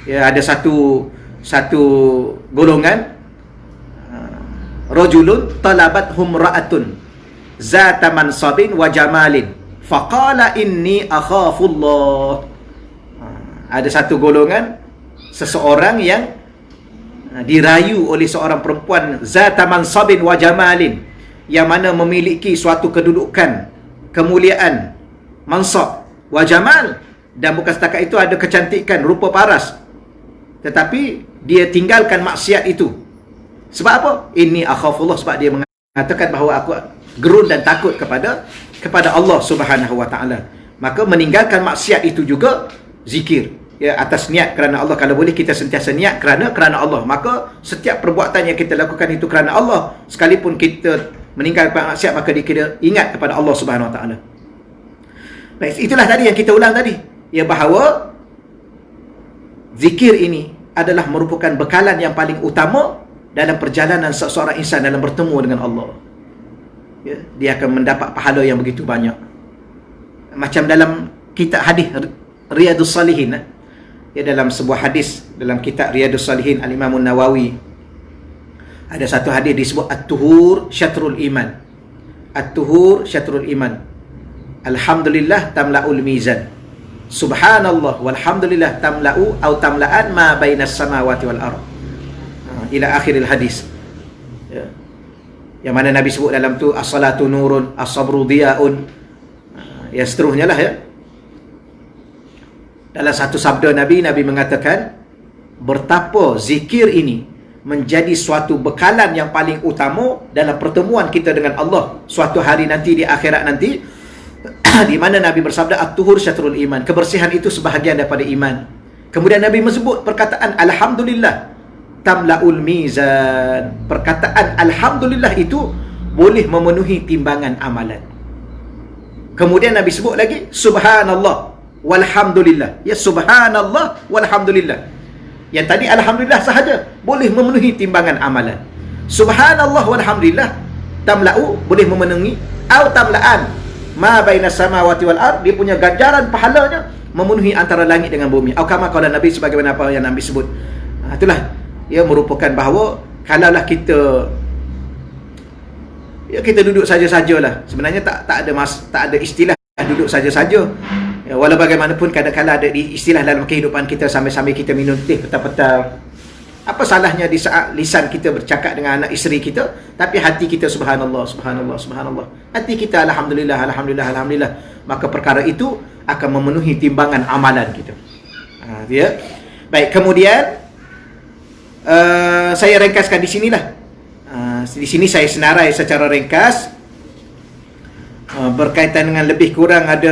Ya, ada satu golongan, rajulun talabathum ra'atun zata mansabin wa jamalin faqala inni akhafullah. Ada satu golongan, seseorang yang dirayu oleh seorang perempuan zata mansabin wa jamalin, yang mana memiliki suatu kedudukan, kemuliaan, mansab wa jamal, dan bukan setakat itu ada kecantikan, rupa paras, tetapi dia tinggalkan maksiat itu. Sebab apa? Inni akhafullah, sebab dia mengatakan bahawa aku gerun dan takut kepada Allah Subhanahu wa taala. Maka meninggalkan maksiat itu juga zikir. Ya, atas niat kerana Allah. Kalau boleh kita sentiasa niat kerana Allah. Maka setiap perbuatan yang kita lakukan itu kerana Allah. Sekalipun kita meninggalkan maksiat, maka kita ingat kepada Allah Subhanahu wa taala. Baik, itulah tadi yang kita ulang tadi. Ya, bahawa zikir ini adalah merupakan bekalan yang paling utama dalam perjalanan seseorang insan dalam bertemu dengan Allah. Ya, dia akan mendapat pahala yang begitu banyak. Macam dalam kitab hadis Riyadhus Salihin, ya, dalam sebuah hadis dalam kitab Riyadhus Salihin Al-Imam Nawawi, ada satu hadis disebut At-Tuhur Syatrul Iman. At-Tuhur Syatrul Iman. Alhamdulillah tamla'ul mizan. Subhanallah walhamdulillah tamla'u atau tamla'an ma bainas samawati wal ardh. Ila akhiril hadis. Ya. Yang mana Nabi sebut dalam tu as-salatu nurun, as-sabru diyaun. Ya, seterusnya lah, ya. Dalam satu sabda Nabi mengatakan betapa zikir ini menjadi suatu bekalan yang paling utama dalam pertemuan kita dengan Allah suatu hari nanti di akhirat nanti, di mana Nabi bersabda at-tuhur syatrul iman, kebersihan itu sebahagian daripada iman. Kemudian Nabi menyebut perkataan alhamdulillah tamlaul mizan. Perkataan alhamdulillah itu boleh memenuhi timbangan amalan. Kemudian Nabi sebut lagi subhanallah walhamdulillah. Ya, subhanallah walhamdulillah. Yang tadi alhamdulillah sahaja boleh memenuhi timbangan amalan. Subhanallah walhamdulillah tamla'u boleh memenuhi, au tamla'an ma bainas samawati wal ard, dia punya ganjaran pahalanya memenuhi antara langit dengan bumi. Au kama qala Nabi, sebagaimana apa yang Nabi sebut. Itulah, ia merupakan bahawa kalaulah kita duduk saja-sajalah. Sebenarnya tak ada istilah duduk saja-saja. Ya, walau bagaimanapun kadang-kadang ada istilah dalam kehidupan kita sambil-sambil kita minum teh petang-petang. Apa salahnya di saat lisan kita bercakap dengan anak isteri kita, tapi hati kita subhanallah, subhanallah, subhanallah. Hati kita alhamdulillah, alhamdulillah, alhamdulillah. Maka perkara itu akan memenuhi timbangan amalan kita. Ya. Baik, kemudian saya ringkaskan di sinilah. Di sini saya senarai secara ringkas berkaitan dengan lebih kurang ada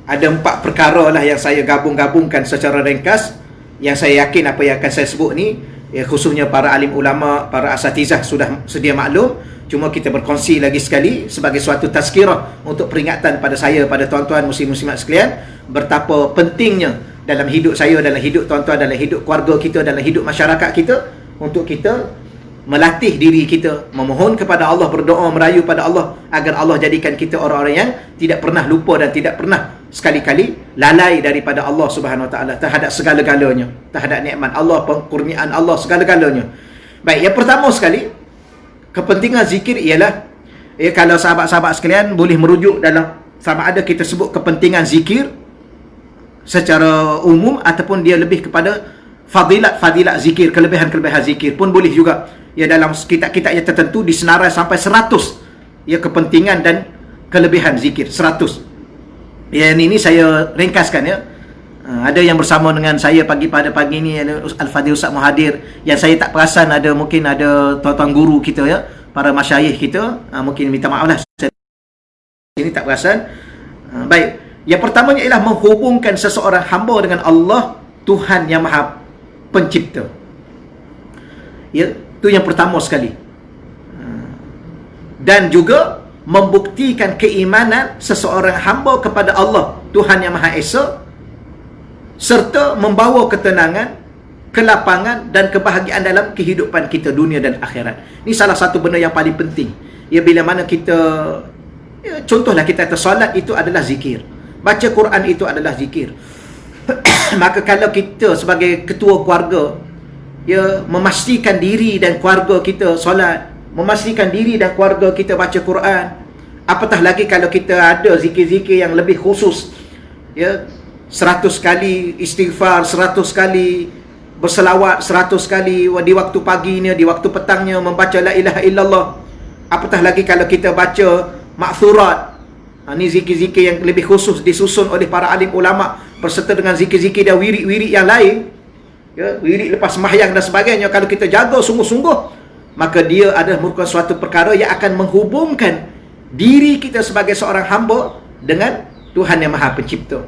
4 perkara lah yang saya gabung-gabungkan secara ringkas, yang saya yakin apa yang akan saya sebut ni, ya, khususnya para alim ulama, para asatizah sudah sedia maklum. Cuma kita berkongsi lagi sekali sebagai suatu tazkirah untuk peringatan pada saya, pada tuan-tuan muslim-muslimat sekalian, betapa pentingnya dalam hidup saya, dalam hidup tuan-tuan, dalam hidup keluarga kita, dalam hidup masyarakat kita, untuk kita melatih diri kita, memohon kepada Allah, berdoa, merayu pada Allah agar Allah jadikan kita orang-orang yang tidak pernah lupa dan tidak pernah sekali-kali lalai daripada Allah Subhanahu Wa Taala terhadap segala-galanya, terhadap nikmat Allah, kurniaan Allah, segala-galanya. Baik, yang pertama sekali, kepentingan zikir ialah, kalau sahabat-sahabat sekalian boleh merujuk dalam sama ada kita sebut kepentingan zikir secara umum ataupun dia lebih kepada fadilat zikir, kelebihan-kelebihan zikir pun boleh juga. Ya, dalam kitab-kitab yang tertentu disenarai sampai 100 ya kepentingan dan kelebihan zikir, 100. Ya, ini saya ringkaskan, ya. Ada yang bersama dengan saya pada pagi ini, Al-Fadhil Ustaz Muhadir, yang saya tak perasan mungkin ada tuan-tuan guru kita, ya, para masyayikh kita, mungkin minta maaf lah ini tak perasan. Baik, yang pertamanya ialah menghubungkan seseorang hamba dengan Allah, Tuhan yang Maha Pencipta. Ya, itu yang pertama sekali. Dan juga membuktikan keimanan seseorang hamba kepada Allah, Tuhan yang Maha Esa, serta membawa ketenangan, kelapangan dan kebahagiaan dalam kehidupan kita dunia dan akhirat. Ini salah satu benda yang paling penting. Ya, bila mana kita, ya, contohlah kita kata solat itu adalah zikir, baca Quran itu adalah zikir. Maka kalau kita sebagai ketua keluarga, ya, memastikan diri dan keluarga kita solat, memastikan diri dan keluarga kita baca Quran, apatah lagi kalau kita ada zikir-zikir yang lebih khusus, ya, 100 kali istighfar, 100 kali berselawat 100 kali di waktu paginya, di waktu petangnya, membaca la ilaha illallah. Apatah lagi kalau kita baca ma'thurat. Ini zikir-zikir yang lebih khusus disusun oleh para alim ulama berserta dengan zikir-zikir dan wirid-wirid yang lain. Ya, wirid lepas sembahyang dan sebagainya, kalau kita jaga sungguh-sungguh, maka dia adalah merupakan suatu perkara yang akan menghubungkan diri kita sebagai seorang hamba dengan Tuhan yang Maha Pencipta.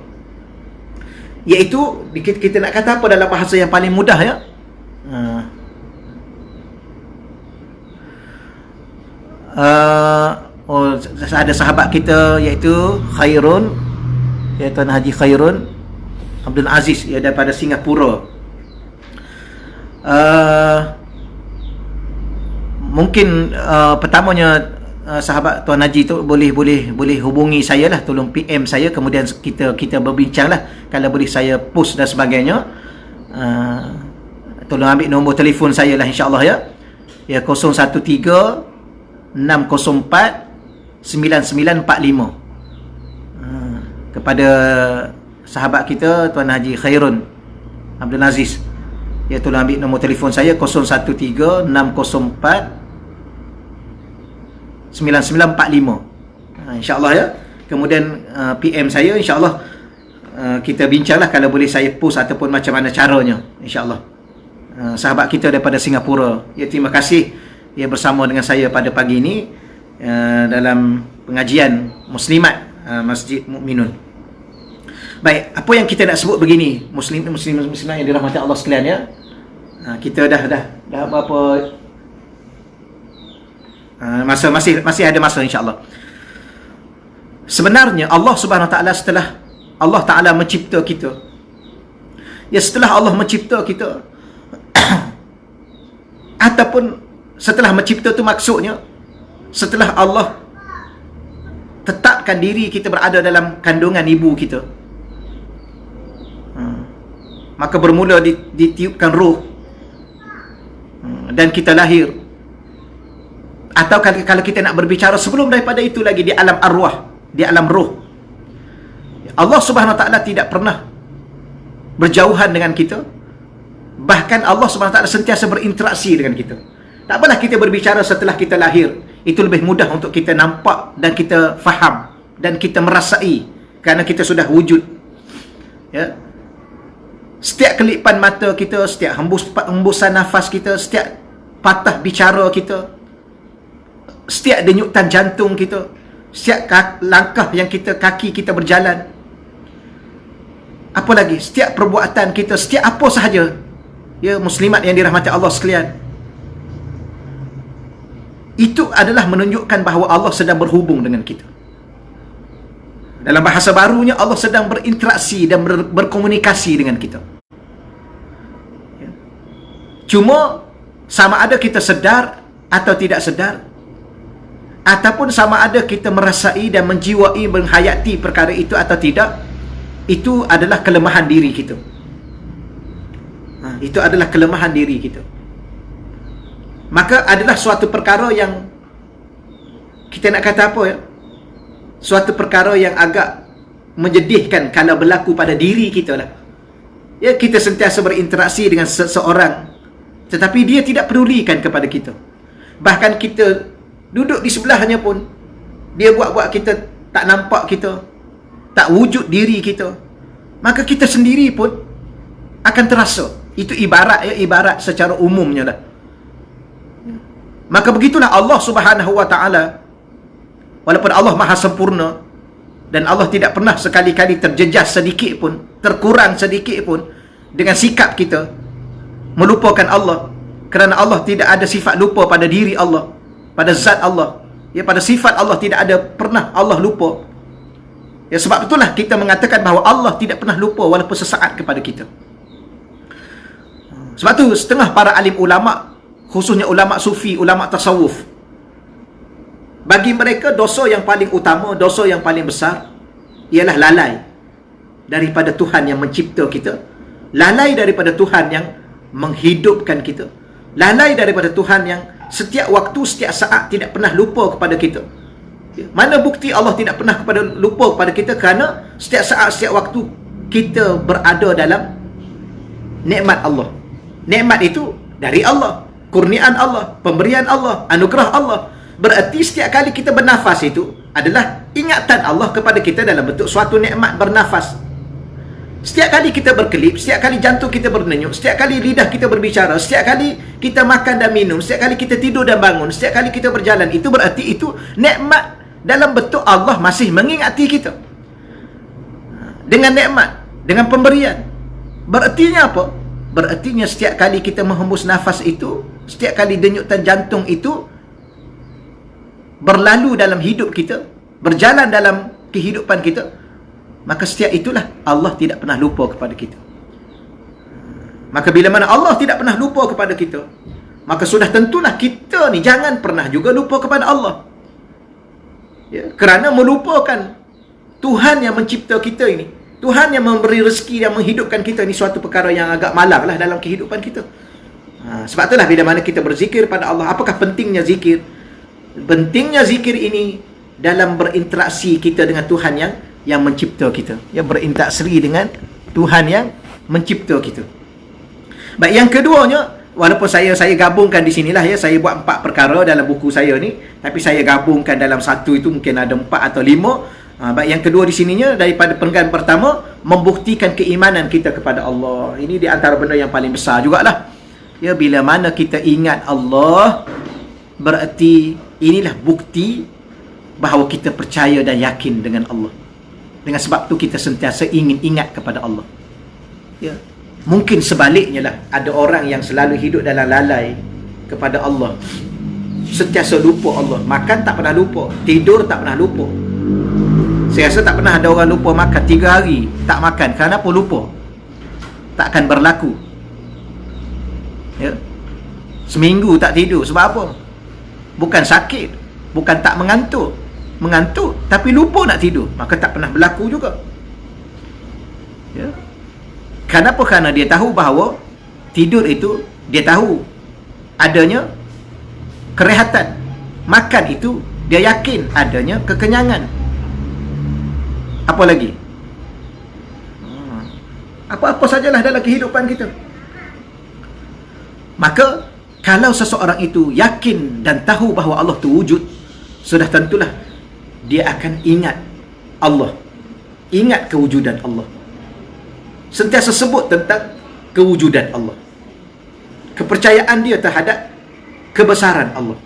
Iaitu kita nak kata apa dalam bahasa yang paling mudah, ya? Ada sahabat kita iaitu Khairun, iaitu Tuan Haji Khairun Abdul Aziz, ia daripada Singapura. Mungkin pertamanya sahabat Tuan Haji tu boleh hubungi saya lah, tolong PM saya, kemudian kita berbincang lah, kalau boleh saya post dan sebagainya. Tolong ambil nombor telefon saya lah, insyaAllah, ya. Ya, 013-604-9945. Kepada sahabat kita Tuan Haji Khairun Abdul Aziz, ya, tolong ambil nombor telefon saya 013-604-9945. InsyaAllah, ya. Kemudian PM saya, insyaAllah kita bincanglah kalau boleh saya post ataupun macam mana caranya, insyaAllah. Sahabat kita daripada Singapura, ya, terima kasih, ya, bersama dengan saya pada pagi ini dalam pengajian Muslimat Masjid Mukminun. Baik, apa yang kita nak sebut begini, muslimat yang dirahmati Allah sekalian, ya. Kita dah berapa masa, masih ada masa, insya-Allah. Sebenarnya Allah Subhanahu Wa Taala, setelah Allah Taala mencipta kita, ya, setelah Allah mencipta kita ataupun setelah mencipta tu maksudnya setelah Allah tetapkan diri kita berada dalam kandungan ibu kita, maka bermula ditiupkan roh dan kita lahir. Atau kalau kita nak berbicara sebelum daripada itu lagi, di alam arwah, di alam roh, Allah Subhanahu Wa Taala tidak pernah berjauhan dengan kita. Bahkan Allah Subhanahu Wa Taala sentiasa berinteraksi dengan kita. Tak apalah kita berbicara setelah kita lahir, itu lebih mudah untuk kita nampak dan kita faham dan kita merasai, kerana kita sudah wujud, ya. Setiap kelipan mata kita, setiap hembusan nafas kita, setiap patah bicara kita, setiap denyutan jantung kita, setiap langkah yang kaki kita berjalan, apa lagi, setiap perbuatan kita, setiap apa sahaja, ya, muslimat yang dirahmati Allah sekalian, itu adalah menunjukkan bahawa Allah sedang berhubung dengan kita. Dalam bahasa barunya, Allah sedang berinteraksi dan berkomunikasi dengan kita. Ya. Cuma sama ada kita sedar atau tidak sedar, ataupun sama ada kita merasai dan menjiwai, menghayati perkara itu atau tidak, itu adalah kelemahan diri kita. Itu adalah kelemahan diri kita. Maka adalah suatu perkara yang kita nak kata apa, ya, suatu perkara yang agak menyedihkan kalau berlaku pada diri kita lah. Ya, kita sentiasa berinteraksi dengan seseorang, tetapi dia tidak pedulikan kepada kita. Bahkan kita duduk di sebelahnya pun, dia buat-buat kita tak nampak kita, tak wujud diri kita, maka kita sendiri pun akan terasa. Itu ibarat, ya, ibarat secara umumnya lah. Maka begitulah Allah Subhanahu Wa Taala, walaupun Allah Maha Sempurna dan Allah tidak pernah sekali-kali terjejas sedikit pun, terkurang sedikit pun dengan sikap kita melupakan Allah, kerana Allah tidak ada sifat lupa pada diri Allah, pada zat Allah, ya, pada sifat Allah tidak ada pernah Allah lupa. Ya, sebab itulah kita mengatakan bahawa Allah tidak pernah lupa walaupun sesaat kepada kita. Sebab tu setengah para alim ulama, khususnya ulama sufi, ulama tasawuf, bagi mereka dosa yang paling utama, dosa yang paling besar ialah lalai daripada Tuhan yang mencipta kita, lalai daripada Tuhan yang menghidupkan kita, lalai daripada Tuhan yang setiap waktu, setiap saat tidak pernah lupa kepada kita. Mana bukti Allah tidak pernah lupa kepada kita? Kerana setiap saat, setiap waktu kita berada dalam nikmat Allah. Nikmat itu dari Allah, kurniaan Allah, pemberian Allah, anugerah Allah. Berarti setiap kali kita bernafas itu adalah ingatan Allah kepada kita dalam bentuk suatu nikmat bernafas. Setiap kali kita berkelip, setiap kali jantung kita berdenyut, setiap kali lidah kita berbicara, setiap kali kita makan dan minum, setiap kali kita tidur dan bangun, setiap kali kita berjalan, itu berarti itu nikmat dalam bentuk Allah masih mengingati kita dengan nikmat, dengan pemberian. Berartinya apa? Berartinya setiap kali kita menghembus nafas itu, setiap kali denyutan jantung itu berlalu dalam hidup kita, berjalan dalam kehidupan kita, maka setiap itulah Allah tidak pernah lupa kepada kita. Maka bila mana Allah tidak pernah lupa kepada kita, maka sudah tentulah kita ni jangan pernah juga lupa kepada Allah. Ya, kerana melupakan Tuhan yang mencipta kita ini, Tuhan yang memberi rezeki dan menghidupkan kita ni suatu perkara yang agak malang lah dalam kehidupan kita. Sebab itulah bila mana kita berzikir pada Allah, apakah pentingnya zikir? Pentingnya zikir ini dalam berinteraksi kita dengan Tuhan yang mencipta kita, yang berinteraksi dengan Tuhan yang mencipta kita. Baik, yang keduanya, walaupun saya gabungkan di sinilah ya, saya buat 4 perkara dalam buku saya ni, tapi saya gabungkan dalam satu itu mungkin ada 4 atau 5. Baik, yang kedua di sininya daripada perenggan pertama, membuktikan keimanan kita kepada Allah. Ini di antara benda yang paling besar jugalah. Ya, bila mana kita ingat Allah, berarti inilah bukti bahawa kita percaya dan yakin dengan Allah. Dengan sebab tu kita sentiasa ingin ingat kepada Allah. Ya. Mungkin sebaliknya lah, ada orang yang selalu hidup dalam lalai kepada Allah, sentiasa lupa Allah. Makan tak pernah lupa, tidur tak pernah lupa. Saya rasa tak pernah ada orang lupa makan 3 hari tak makan. Kenapa lupa? Tak akan berlaku. Ya. Seminggu tak tidur. Sebab apa? Bukan sakit, bukan tak mengantuk. Mengantuk tapi lupa nak tidur, maka tak pernah berlaku juga. Ya. Kenapa? Kerana dia tahu bahawa tidur itu, dia tahu adanya kerehatan. Makan itu dia yakin adanya kekenyangan. Apa lagi? Apa-apa sajalah dalam kehidupan kita. Maka kalau seseorang itu yakin dan tahu bahawa Allah itu wujud, sudah tentulah dia akan ingat Allah, ingat kewujudan Allah, sentiasa sebut tentang kewujudan Allah, kepercayaan dia terhadap kebesaran Allah.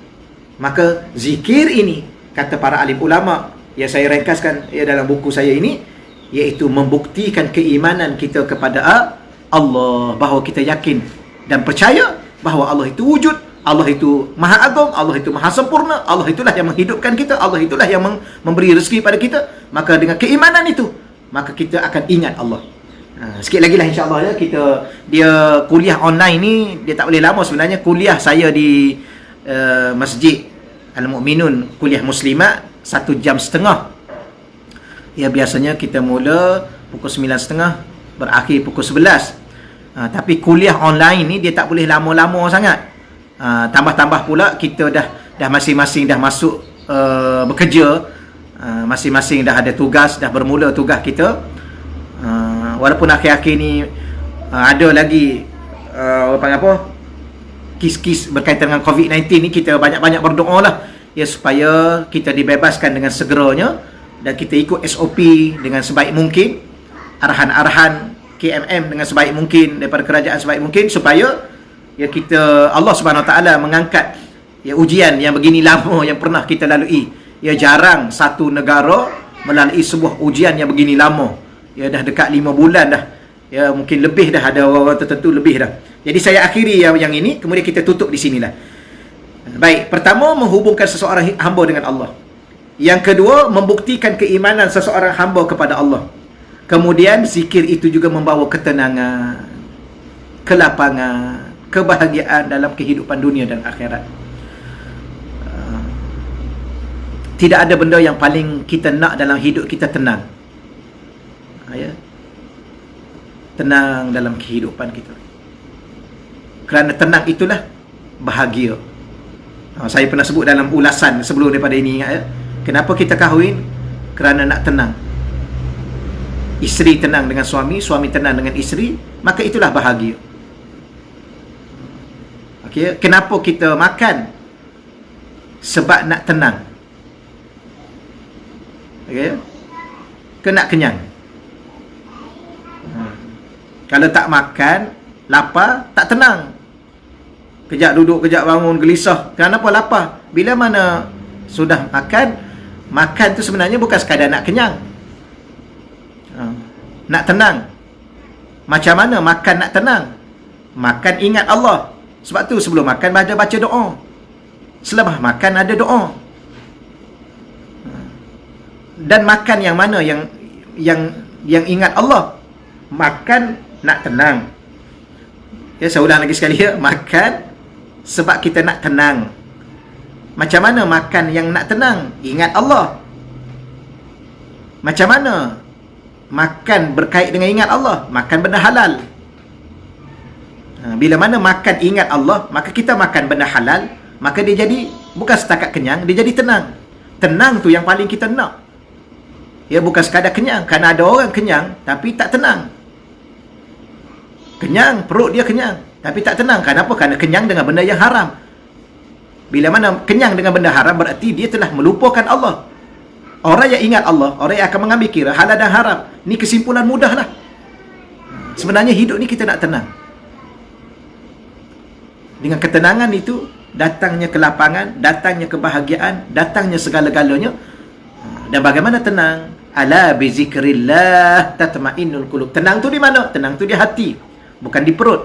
Maka zikir ini, kata para alim ulama yang saya ringkaskan dalam buku saya ini, iaitu membuktikan keimanan kita kepada Allah, bahawa kita yakin dan percaya bahawa Allah itu wujud, Allah itu maha agung, Allah itu maha sempurna, Allah itulah yang menghidupkan kita, Allah itulah yang memberi rezeki pada kita. Maka dengan keimanan itu, maka kita akan ingat Allah. Sikit lagi lah insyaAllah ya, dia kuliah online ni, dia tak boleh lama sebenarnya. Kuliah saya di Masjid Al-Mu'minun, kuliah muslimat, 1 jam setengah. Ya, biasanya kita mula pukul 9.30, berakhir pukul 11. Tapi kuliah online ni dia tak boleh lama-lama sangat. Tambah-tambah pula kita dah masing-masing dah masuk bekerja, masing-masing dah ada tugas, dah bermula tugas kita. Walaupun akhir-akhir ni ada lagi kis-kis berkaitan dengan COVID-19 ni, kita banyak-banyak berdoa lah ya, supaya kita dibebaskan dengan segeranya dan kita ikut SOP dengan sebaik mungkin, arahan-arahan KMM dengan sebaik mungkin daripada kerajaan sebaik mungkin, supaya ya kita, Allah Subhanahu Wa Taala mengangkat ya ujian yang begini lama yang pernah kita lalui. Ya, jarang satu negara melalui sebuah ujian yang begini lama. Ya, dah dekat 5 bulan dah. Ya, mungkin lebih dah, ada orang tertentu lebih dah. Jadi saya akhiri yang ini, kemudian kita tutup di sinilah. Baik, pertama, menghubungkan seseorang hamba dengan Allah. Yang kedua, membuktikan keimanan seseorang hamba kepada Allah. Kemudian zikir itu juga membawa ketenangan, kelapangan, kebahagiaan dalam kehidupan dunia dan akhirat. Tidak ada benda yang paling kita nak dalam hidup kita tenang. Ya. Tenang dalam kehidupan kita. Kerana tenang itulah bahagia. Saya pernah sebut dalam ulasan sebelum daripada ini, ingat ya. Kenapa kita kahwin? Kerana nak tenang. Isteri tenang dengan suami, suami tenang dengan isteri, maka itulah bahagia. Okay. Kenapa kita makan? Sebab nak tenang. Okay. Ke nak kenyang. Kalau tak makan, lapar, tak tenang. Kejap duduk, kejap bangun, gelisah. Kenapa lapar? Bila mana sudah makan, makan tu sebenarnya bukan sekadar nak kenyang. Nak tenang. Macam mana makan nak tenang? Makan ingat Allah. Sebab tu sebelum makan baca doa. Selepas makan ada doa. Dan makan yang mana yang ingat Allah? Makan nak tenang. Ya, saya ulang lagi sekali ya. Makan sebab kita nak tenang. Macam mana makan yang nak tenang? Ingat Allah. Macam mana makan berkait dengan ingat Allah? Makan benda halal. Bila mana makan ingat Allah, maka kita makan benda halal, maka dia jadi bukan setakat kenyang, dia jadi tenang. Tenang tu yang paling kita nak. Ya, bukan sekadar kenyang. Kerana ada orang kenyang tapi tak tenang. Kenyang, perut dia kenyang tapi tak tenang. Kenapa? Kerana kenyang dengan benda yang haram. Bila mana kenyang dengan benda haram, berarti dia telah melupakan Allah. Orang yang ingat Allah, orang yang akan mengambil kira halal dan haram. Ni kesimpulan mudah lah. Sebenarnya hidup ni kita nak tenang. Dengan ketenangan itu, datangnya kelapangan, datangnya kebahagiaan, datangnya segala-galanya. Dan bagaimana tenang? Ala bi zikrillah tatma'innul qulub. Tenang tu di mana? Tenang tu di hati, bukan di perut.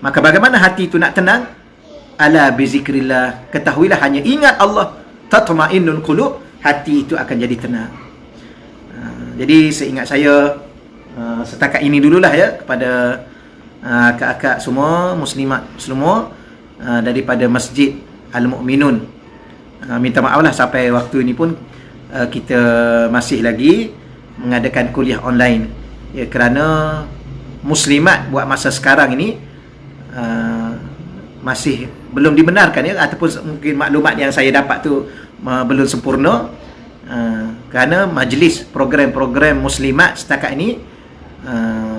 Maka bagaimana hati itu nak tenang? Ala bi zikrillah. Ketahuilah hanya ingat Allah, tatma'innul qulub, hati itu akan jadi tenang. Jadi seingat saya, setakat ini dululah ya, kepada akak-akak semua, muslimat semua daripada Masjid Al-Mu'minun. Minta maaf lah sampai waktu ini pun kita masih lagi mengadakan kuliah online ya, kerana muslimat buat masa sekarang ini masih belum dibenarkan ya, ataupun mungkin maklumat yang saya dapat tu belum sempurna, kerana majlis program-program muslimat setakat ini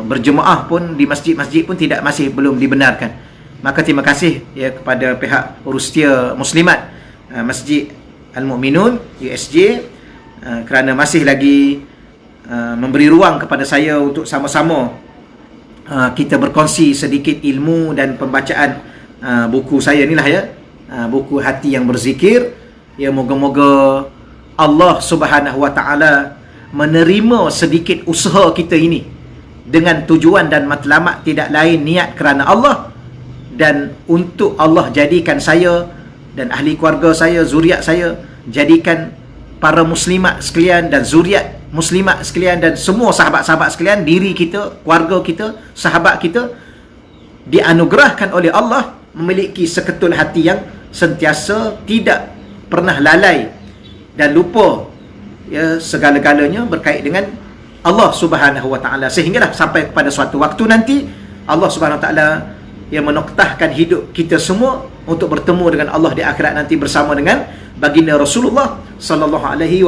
berjemaah pun di masjid-masjid pun belum dibenarkan. Maka terima kasih ya kepada pihak urustia muslimat Masjid Al-Mu'minun USJ kerana masih lagi memberi ruang kepada saya untuk sama-sama kita berkongsi sedikit ilmu dan pembacaan buku saya inilah ya, buku Hati yang Berzikir. Ya, moga-moga Allah Subhanahu Wa Taala menerima sedikit usaha kita ini dengan tujuan dan matlamat tidak lain niat kerana Allah, dan untuk Allah jadikan saya dan ahli keluarga saya, zuriat saya, jadikan para muslimat sekalian dan zuriat muslimat sekalian dan semua sahabat-sahabat sekalian, diri kita, keluarga kita, sahabat kita, dianugerahkan oleh Allah memiliki seketul hati yang sentiasa tidak pernah lalai dan lupa ya segala-galanya berkait dengan Allah Subhanahu Wa Taala, sehinggalah sampai kepada suatu waktu nanti Allah Subhanahu Wa Taala yang menoktahkan hidup kita semua untuk bertemu dengan Allah di akhirat nanti bersama dengan baginda Rasulullah sallallahu alaihi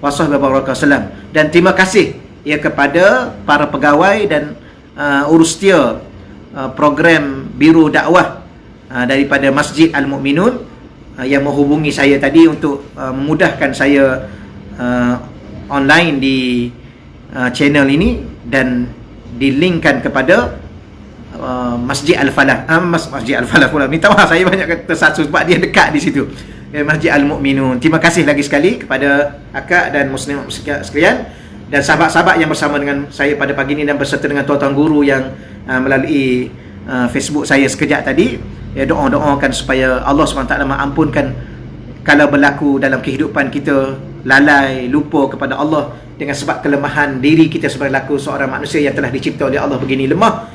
wasallam. Dan terima kasih ya kepada para pegawai dan urustia program Biro Dakwah daripada Masjid Al-Mu'minun yang menghubungi saya tadi untuk memudahkan saya online di channel ini dan dilinkkan kepada Masjid Al-Falah. Masjid Al-Falah pula. Minta maaf saya banyak tersasul sebab dia dekat di situ. Masjid Al-Mu'minun. Terima kasih lagi sekali kepada akak dan muslim sekalian dan sahabat-sahabat yang bersama dengan saya pada pagi ini dan berserta dengan tuan-tuan guru yang melalui Facebook saya sekejap tadi. Ya, doa-doakan supaya Allah SWT mengampunkan kalau berlaku dalam kehidupan kita lalai, lupa kepada Allah dengan sebab kelemahan diri kita sebagai laku seorang manusia yang telah dicipta oleh Allah begini lemah.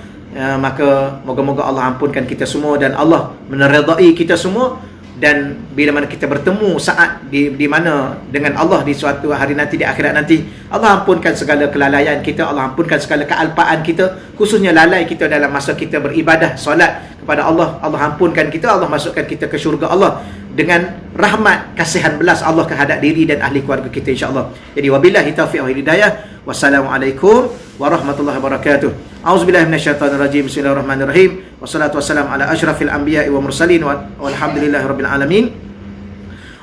Maka moga-moga Allah ampunkan kita semua dan Allah meneredai kita semua, dan bila mana kita bertemu saat di mana dengan Allah di suatu hari nanti di akhirat nanti, Allah ampunkan segala kelalaian kita, Allah ampunkan segala kealpaan kita, khususnya lalai kita dalam masa kita beribadah solat kepada Allah. Allah ampunkan kita, Allah masukkan kita ke syurga Allah dengan rahmat kasihan belas Allah kehadap diri dan ahli keluarga kita insya-Allah. Jadi wabillahi taufiq wal hidayah. Wassalamualaikum warahmatullahi wabarakatuh. A'udzubillahi minasyaitonirrajim. Bismillahirrahmanirrahim. Wassalatu wassalamu ala asyrafil anbiya'i wa mursalin walhamdulillahirabbil alamin.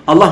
Allah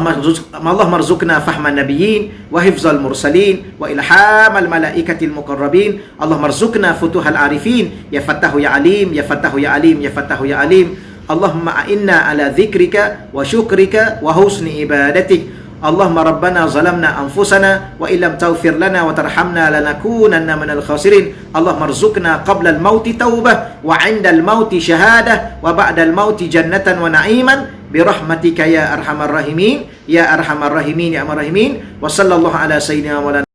marzukna fahman nabiyyin wa hifzal mursalin wa ilhamal malaikatil muqarrabin. Allah marzukna futuhal arifin, ya fattahu ya alim, ya fattahu ya alim, ya fattahu ya alim. Allahumma a'inna ala dzikrika wa syukrika wa husni ibadatik. Allahumma rabbana zalamna anfusana wa illam taghfir lana wa tarhamna lanakunanna minal khasirin. Allahumma arzuqna qabla al-mauti taubah wa 'inda al-mauti syahadah wa ba'da al-mauti jannatan wa na'iman birahmatika ya arhamar rahimin ya arhamar rahimin ya arhamar rahimin. Wa sallallahu ala sayyidina wa